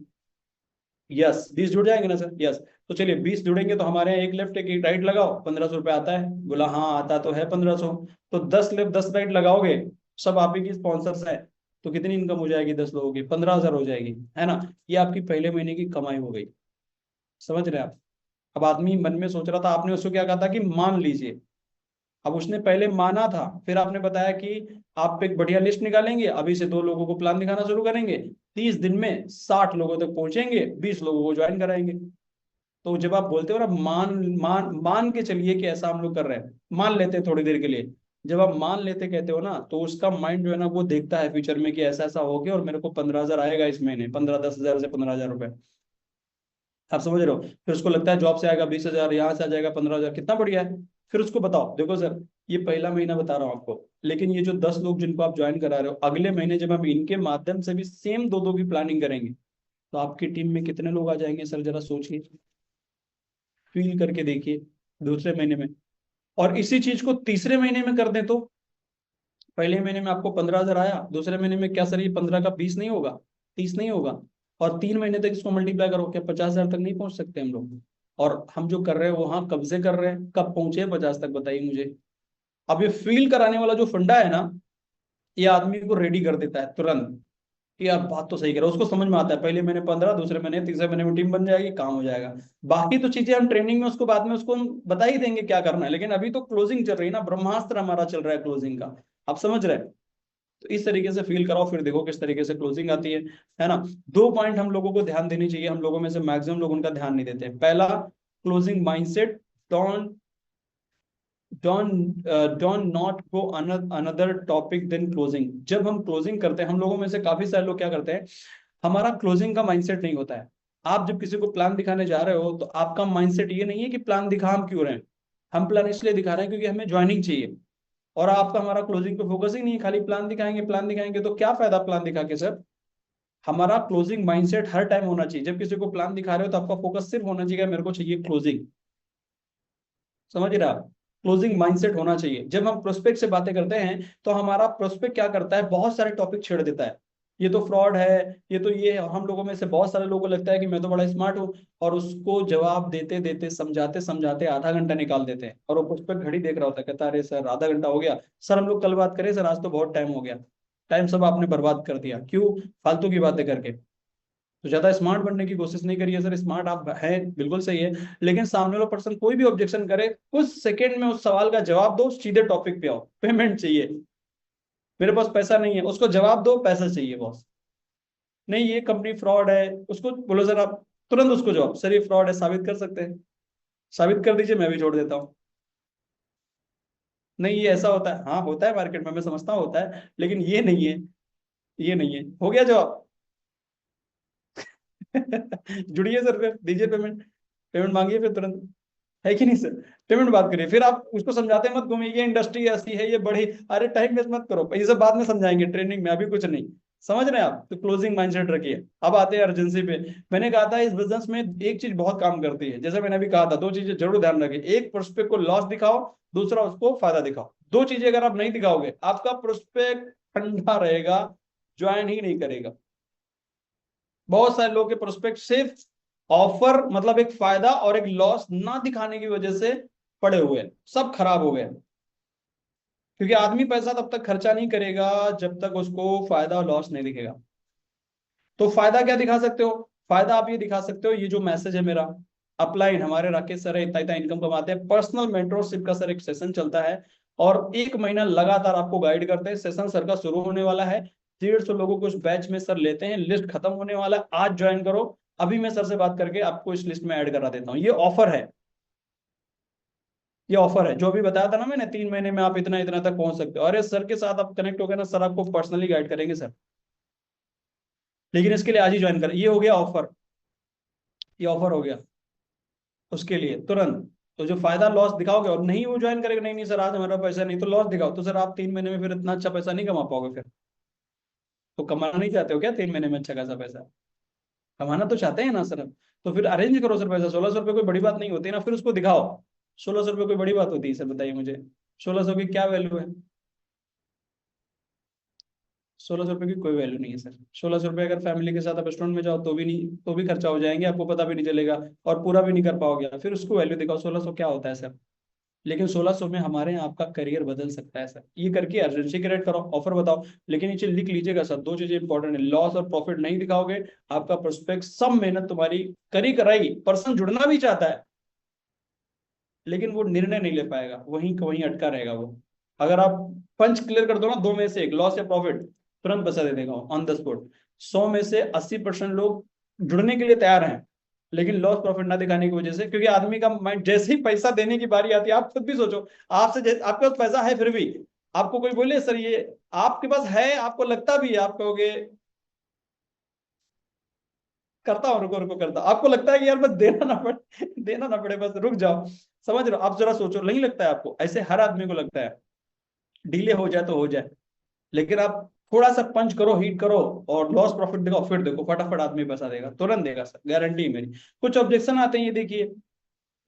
यस, 20 जुड़ जाएंगे ना सर, यस। तो चलिए 20 जुड़ेंगे तो हमारे यहाँ एक लेफ्ट एक राइट लगाओ, 1500 रुपये आता है। बोला हाँ आता तो है 1500। तो 10 लेफ्ट 10 राइट लगाओगे, सब आप ही की स्पॉन्सर्स है, तो कितनी इनकम हो जाएगी 10 लोगों की? 15,000 हो जाएगी, है ना। ये आपकी पहले महीने की कमाई हो गई। समझ रहे हैं आप? अब आदमी मन में सोच रहा था, आपने उसको क्या कहा था कि मान लीजिए। अब उसने पहले माना था, फिर आपने बताया कि आप एक बढ़िया लिस्ट निकालेंगे, अभी से 2 लोगों को प्लान दिखाना शुरू करेंगे, 30 दिन में 60 लोगों तक पहुंचेंगे, 20 लोगों को ज्वाइन कराएंगे। तो जब आप बोलते हो ना, मान मान मान के चलिए कि ऐसा हम लोग कर रहे हैं, मान लेते हैं थोड़ी देर के लिए। जब आप मान लेते कहते हो ना, तो उसका माइंड जो है ना वो देखता है फ्यूचर में कि ऐसा ऐसा हो गया और मेरे को 15,000 आएगा इस महीने, 15 10 हजार से 15,000 रुपए। आप समझ रहे हो? फिर उसको लगता है जॉब से आएगा 20,000, यहाँ से आ जाएगा 15,000, कितना बढ़िया है। फिर उसको बताओ, देखो सर, ये पहला महीना बता रहा हूँ आपको, लेकिन ये जो 10 लोग जिनको आप ज्वाइन करा रहे हो, अगले महीने जब हम इनके माध्यम से भी सेम 2 2 की प्लानिंग करेंगे, तो आपकी टीम में कितने लोग आ जाएंगे सर? जरा सोचिए, फील करके देखिए दूसरे महीने में। और इसी चीज को तीसरे महीने में कर दें तो, पहले महीने में आपको 15,000 आया, दूसरे महीने में क्या सर ये 15 का 20 नहीं होगा, 30 नहीं होगा? और 3 महीने तक इसको मल्टीप्लाई करो, क्या 50,000 तक नहीं पहुंच सकते हम लोग? और हम जो कर रहे हैं वहां कब से कर रहे हैं, कब पहुंचे 50 तक, बताइए मुझे। अब ये फील कराने वाला जो फंडा है ना, ये आदमी को रेडी कर देता है तुरंत कि आप बात तो सही कह रहे हो। उसको समझ में आता है पहले महीने 15, दूसरे महीने, तीसरे महीने में टीम बन जाएगी, काम हो जाएगा। बाकी तो चीजें हम ट्रेनिंग में उसको बाद में उसको हम बता ही देंगे क्या करना है, लेकिन अभी तो क्लोजिंग चल रही है ना, ब्रह्मास्त्र हमारा चल रहा है क्लोजिंग का। आप समझ रहे हैं? तो इस तरीके से फील कराओ, फिर देखो किस तरीके से क्लोजिंग आती है ना। 2 पॉइंट हम लोगों को ध्यान देनी चाहिए, हम लोगों में से मैक्सिमम लोग उनका ध्यान नहीं देते। पहला, closing mindset. Don't don't not go another topic than closing. जब हम क्लोजिंग करते हैं, हम लोगों में से काफी सारे लोग क्या करते हैं, हमारा क्लोजिंग का माइंडसेट नहीं होता है। आप जब किसी को प्लान दिखाने जा रहे हो, तो आपका माइंडसेट ये नहीं है कि प्लान दिखा हम क्यों रहे हैं, हम प्लान इसलिए दिखा रहे हैं क्योंकि हमें ज्वाइनिंग चाहिए। और आपका हमारा क्लोजिंग पे फोकस ही नहीं है, खाली प्लान दिखाएंगे प्लान दिखाएंगे, तो क्या फायदा प्लान दिखा के सर? हमारा क्लोजिंग माइंडसेट हर टाइम होना चाहिए। जब किसी को प्लान दिखा रहे हो तो आपका फोकस सिर्फ होना चाहिए, मेरे को चाहिए क्लोजिंग। समझ रहे आप? क्लोजिंग माइंडसेट होना चाहिए। जब हम प्रोस्पेक्ट से बातें करते हैं, तो हमारा प्रोस्पेक्ट क्या करता है, बहुत सारे टॉपिक छेड़ देता है। ये तो फ्रॉड है, ये तो ये है। हम लोगों में से बहुत सारे लोगों को लगता है कि मैं तो बड़ा स्मार्ट हूँ, और उसको जवाब देते देते समझाते समझाते आधा घंटा निकाल देते हैं, और वो प्रोस्पेक्ट घड़ी देख रहा होता है, कहता है अरे सर आधा घंटा हो गया, सर हम लोग कल बात करें, सर आज तो बहुत टाइम हो गया। टाइम सब आपने बर्बाद कर दिया, क्यों? फालतू की बातें करके। तो ज्यादा स्मार्ट बनने की कोशिश नहीं करिए सर, स्मार्ट आप हैं बिल्कुल सही है, लेकिन सामने वाला पर्सन कोई भी ऑब्जेक्शन करे, कुछ सेकंड में उस सवाल का जवाब दो, सीधे टॉपिक पे आओ। पेमेंट चाहिए, मेरे पास पैसा नहीं है, उसको जवाब दो, पैसा चाहिए बॉस। नहीं ये कंपनी फ्रॉड है, उसको बोलो सर आप, तुरंत उसको जवाब, सर ये फ्रॉड है, साबित कर सकते हैं? साबित कर दीजिए, मैं भी छोड़ देता हूँ। नहीं ये ऐसा होता है, हाँ होता है मार्केट में, मैं समझता हूँ होता है, लेकिन ये नहीं है, ये नहीं है। हो गया जवाब। जुड़िए सर, फिर दीजिए पेमेंट, पेमेंट मांगिए फिर तुरंत, है कि नहीं सर? पेमेंट बात करिए, फिर आप उसको समझाते मत घूमिए, ये इंडस्ट्री ऐसी है, ये बड़ी, अरे टाइम वेस्ट मत करो, ये सब बाद में समझाएंगे ट्रेनिंग में, अभी कुछ नहीं। समझ रहे हैं आप? तो क्लोजिंग माइंडसेट रखिए। अब आते हैं अर्जेंसी पे। मैंने कहा था इस बिजनेस में एक चीज बहुत काम करती है, जैसे मैंने अभी कहा था, 2 चीजें जरूर ध्यान रखिए। एक, प्रोस्पेक्ट को लॉस दिखाओ, दूसरा उसको फायदा दिखाओ। 2 चीजें अगर आप नहीं दिखाओगे, आपका प्रोस्पेक्ट ठंडा रहेगा, ज्वाइन ही नहीं करेगा। बहुत सारे लोग के प्रोस्पेक्ट सिर्फ ऑफर मतलब एक फायदा और एक लॉस ना दिखाने की वजह से पड़े हुए हैं, सब खराब हो गए। क्योंकि आदमी पैसा तब तक खर्चा नहीं करेगा जब तक उसको फायदा और लॉस नहीं दिखेगा। तो फायदा क्या दिखा सकते हो? फायदा आप ये दिखा सकते हो, ये जो मैसेज है मेरा, अपलाइन हमारे राकेश सर है, इतना इतना इनकम कमाते हैं, पर्सनल मेंटोरशिप का सर एक सेशन चलता है, और 1 महीना लगातार आपको गाइड करते हैं। सेशन सर का शुरू होने वाला है, 150 लोगों को उस बैच में सर लेते हैं, लिस्ट खत्म होने वाला है, आज ज्वाइन करो। अभी मैं सर से बात करके आपको इस लिस्ट में ऐड करा देता हूँ, ये ऑफर है। ये ऑफर है जो अभी बताया था ना मैंने, 3 महीने में आप इतना इतना तक पहुंच सकते हो। अरे सर के साथ आप कनेक्ट हो गए ना, सर आपको पर्सनली गाइड करेंगे सर, लेकिन इसके लिए आज ही ज्वाइन करें। ये हो गया ऑफर, ये ऑफर हो गया उसके लिए तुरंत। तो जो फायदा लॉस दिखाओगे और नहीं वो ज्वाइन करेगा, नहीं नहीं सर आज हमारा पैसा नहीं, तो लॉस दिखाओ, तो सर आप 3 महीने में फिर इतना अच्छा पैसा नहीं कमा पाओगे फिर। तो कमाना नहीं चाहते हो क्या 3 महीने में अच्छा खासा पैसा? कमाना तो चाहते हैं ना सर। तो फिर अरेंज करो सर पैसा, 1600 रुपये कोई बड़ी बात नहीं होती ना, फिर उसको दिखाओ। 1600 रुपये कोई बड़ी बात होती है सर, बताइए मुझे? 1600 की क्या वैल्यू है? 1600 रुपये की कोई वैल्यू नहीं है सर। 1600 रुपये अगर फैमिली के साथ आप रेस्टोरेंट में जाओ तो भी नहीं, तो भी खर्चा हो जाएंगे, आपको पता भी नहीं चलेगा और पूरा भी नहीं कर पाओगे, फिर उसको वैल्यू दिखाओ 1600 क्या होता है सर। लेकिन 1600 में हमारे यहाँ आपका करियर बदल सकता है सर। ये करके अर्जेंसी क्रिएट करो, ऑफर बताओ, लेकिन ये चीज लिख लीजिएगा सर, दो चीजें इंपॉर्टेंट है, लॉस और प्रॉफिट नहीं दिखाओगे, आपका प्रोस्पेक्ट सब मेहनत तुम्हारी करी कराई, पर्सन जुड़ना भी चाहता है लेकिन वो निर्णय नहीं ले पाएगा, वहीं का वहीं अटका रहेगा वो। अगर आप पंच क्लियर कर दो ना, दो में से एक लॉस या प्रॉफिट, तुरंत पैसा दे देगा ऑन द स्पॉट। 100 में से 80% लोग जुड़ने के लिए तैयार हैं, लेकिन लॉस प्रॉफिट ना दिखाने की वजह से, क्योंकि आदमी का माइंड जैसे ही पैसा देने की बारी आती है, आप खुद भी सोचो, आपके पास पैसा है फिर भी आपको कोई बोले सर ये आपके पास है, आपको लगता भी है, आप कहोगे करता हूँ, रुको रुको करता, आपको लगता है कि यार बस देना ना पड़े, बस रुक जाओ। समझ रहे हो आप, जरा सोचो, नहीं लगता है आपको? ऐसे हर आदमी को लगता है, डिले हो जाए तो हो जाए, लेकिन आप थोड़ा सा पंच करो, हीट करो और लॉस प्रॉफिट दिखाओ, फिर देखो फटाफट आदमी पैसा देगा, तुरंत देगा सर, गारंटी है मेरी। कुछ ऑब्जेक्शन आते हैं, ये देखिए,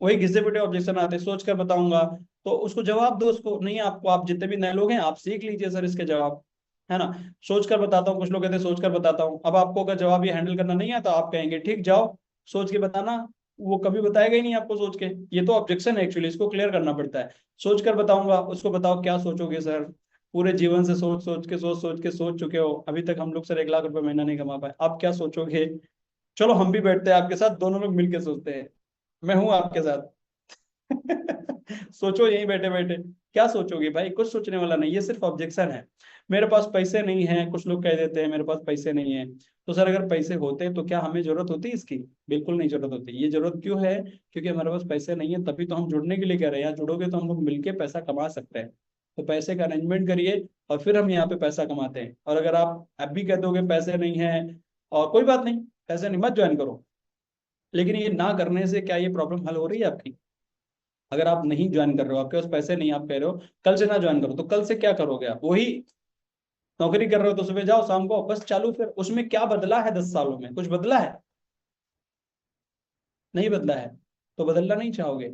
वही घिसे पिटे ऑब्जेक्शन आते हैं, सोच कर बताऊंगा तो उसको जवाब दो, उसको नहीं आपको, आप जितने भी नए लोग हैं आप सीख लीजिए सर इसके जवाब, है ना। सोच कर बताता हूँ, कुछ लोग कहते हैं सोच कर बताता हूँ, अब आपको अगर जवाब ये हैंडल करना नहीं आता, आप कहेंगे ठीक जाओ सोच के बताना, वो कभी बताएगा ही नहीं आपको सोच के। ये तो ऑब्जेक्शन है एक्चुअली, इसको क्लियर करना पड़ता है। सोच कर बताऊंगा, उसको बताओ क्या सोचोगे सर, पूरे जीवन से सोच चुके हो, अभी तक हम लोग सर 1 लाख रुपए महीना नहीं कमा पाए, आप क्या सोचोगे? चलो हम भी बैठते हैं आपके साथ, दोनों लोग मिलके सोचते हैं, मैं हूं आपके साथ। सोचो यहीं बैठे बैठे, क्या सोचोगे भाई? कुछ सोचने वाला नहीं, ये सिर्फ ऑब्जेक्शन है। मेरे पास पैसे नहीं है, कुछ लोग कह देते हैं मेरे पास पैसे नहीं है, तो सर अगर पैसे होते तो क्या हमें जरूरत होती इसकी? बिल्कुल नहीं जरूरत होती। ये जरूरत क्यों है? क्योंकि हमारे पास पैसे नहीं है, तभी तो हम जुड़ने के लिए कह रहे हैं, यहाँ जुड़ोगे तो हम लोग मिलके पैसा कमा सकते हैं। तो पैसे का अरेंजमेंट करिए और फिर हम यहाँ पे पैसा कमाते हैं। और अगर आप अब भी कह दोगे पैसे नहीं है, और कोई बात नहीं, पैसे नहीं, मत ज्वाइन करो, लेकिन ये ना करने से क्या ये प्रॉब्लम हल हो रही है आपकी? अगर आप नहीं ज्वाइन कर रहे हो, आपके पास पैसे नहीं, आप कह रहे हो कल से ना ज्वाइन करो, तो कल से क्या करोगे? आप वही नौकरी कर रहे हो तो सुबह जाओ शाम को बस चालू, फिर उसमें क्या बदला है? 10 सालों में कुछ बदला है? नहीं बदला है, तो बदलना नहीं चाहोगे।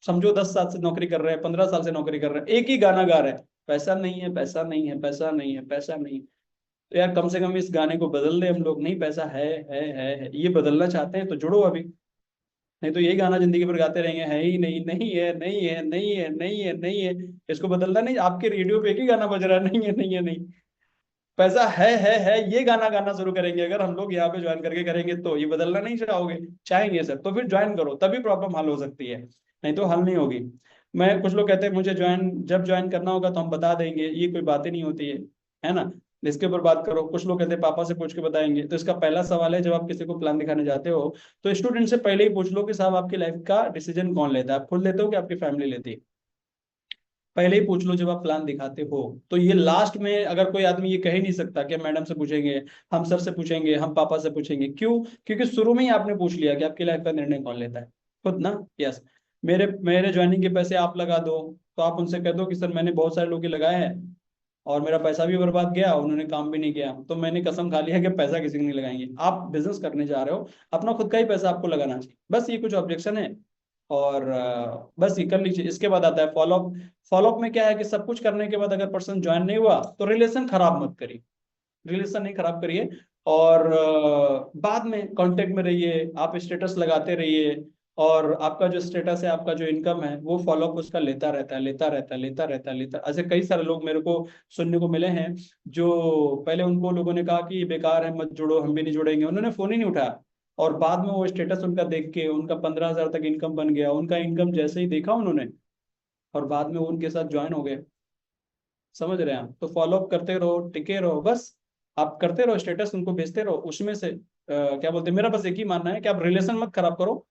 समझो 10 साल से नौकरी कर रहे हैं, 15 साल से नौकरी कर रहे हैं, एक ही गाना गा रहे हैं, पैसा नहीं है, पैसा नहीं है, पैसा नहीं है, पैसा नहीं। तो यार कम से कम इस गाने को बदल दे हम लोग, नहीं पैसा है, ये बदलना चाहते हैं तो जुड़ो अभी, नहीं तो यही गाना जिंदगी भर गाते रहेंगे, है ही नहीं, नहीं है, नहीं है, नहीं है, नहीं है, नहीं है। इसको बदलना नहीं, आपके रेडियो पे एक ही गाना बज रहा है, नहीं है, नहीं है, नहीं। पैसा है, ये गाना गाना शुरू करेंगे अगर हम लोग यहाँ पे ज्वाइन करके करेंगे, तो ये बदलना नहीं चाहोगे? चाहेंगे सर, तो फिर ज्वाइन करो, तभी प्रॉब्लम हल हो सकती है, नहीं तो हल नहीं होगी। मैं कुछ लोग कहते हैं मुझे ज्वाइन, जब ज्वाइन करना होगा तो हम बता देंगे, ये कोई बातें नहीं होती है ना। इसके ऊपर बात करो, कुछ लोग कहते हैं पापा से पूछ के बताएंगे, तो इसका पहला सवाल है, जब आप किसी को प्लान दिखाने जाते हो तो स्टूडेंट से पहले ही पूछ लो कि साहब आपकी लाइफ का डिसीजन कौन लेता है, आप खुद लेते हो कि आपकी फैमिली लेती है? पहले ही पूछ लो जब आप प्लान दिखाते हो। तो ये लास्ट में अगर कोई आदमी ये कह ही नहीं सकता कि मैडम से पूछेंगे, हम सर से पूछेंगे, हम पापा से पूछेंगे, क्यों? क्योंकि शुरू में ही आपने पूछ लिया कि आपकी लाइफ का निर्णय कौन लेता है, खुद ना। यस, मेरे मेरे ज्वाइनिंग के पैसे आप लगा दो, तो आप उनसे कह दो कि सर मैंने बहुत सारे लोग के लगाए हैं और मेरा पैसा भी बर्बाद गया, उन्होंने काम भी नहीं किया, तो मैंने कसम खा लिया कि पैसा किसी को नहीं लगाएंगे। आप बिजनेस करने जा रहे हो, अपना खुद का ही पैसा आपको लगाना चाहिए, बस ये कुछ ऑब्जेक्शन है। और बस ये कर लीजिए। इसके बाद आता है फॉलोअप। फॉलोअप में क्या है कि सब कुछ करने के बाद अगर पर्सन ज्वाइन नहीं हुआ तो रिलेशन खराब मत करिए, रिलेशन नहीं खराब करिए, और बाद में कांटेक्ट में रहिए, आप स्टेटस लगाते रहिए, और आपका जो स्टेटस है, आपका जो इनकम है, वो फॉलोअप उसका लेता रहता है, लेता रहता है, लेता रहता है, लेता। ऐसे कई सारे लोग मेरे को सुनने को मिले हैं, जो पहले उनको लोगों ने कहा कि ये बेकार है, मत जुड़ो, हम भी नहीं जुड़ेंगे, उन्होंने फोन ही नहीं उठाया, और बाद में वो स्टेटस उनका देख के उनका 15,000 तक इनकम बन गया, उनका इनकम जैसे ही देखा उन्होंने, और बाद में वो उनके साथ ज्वाइन हो गए। समझ रहे हैं आप? तो फॉलोअप करते रहो, टिके रहो, बस आप करते रहो, स्टेटस उनको भेजते रहो, उसमें से क्या बोलते हैं, मेरा बस एक ही मानना है कि आप रिलेशन मत खराब करो,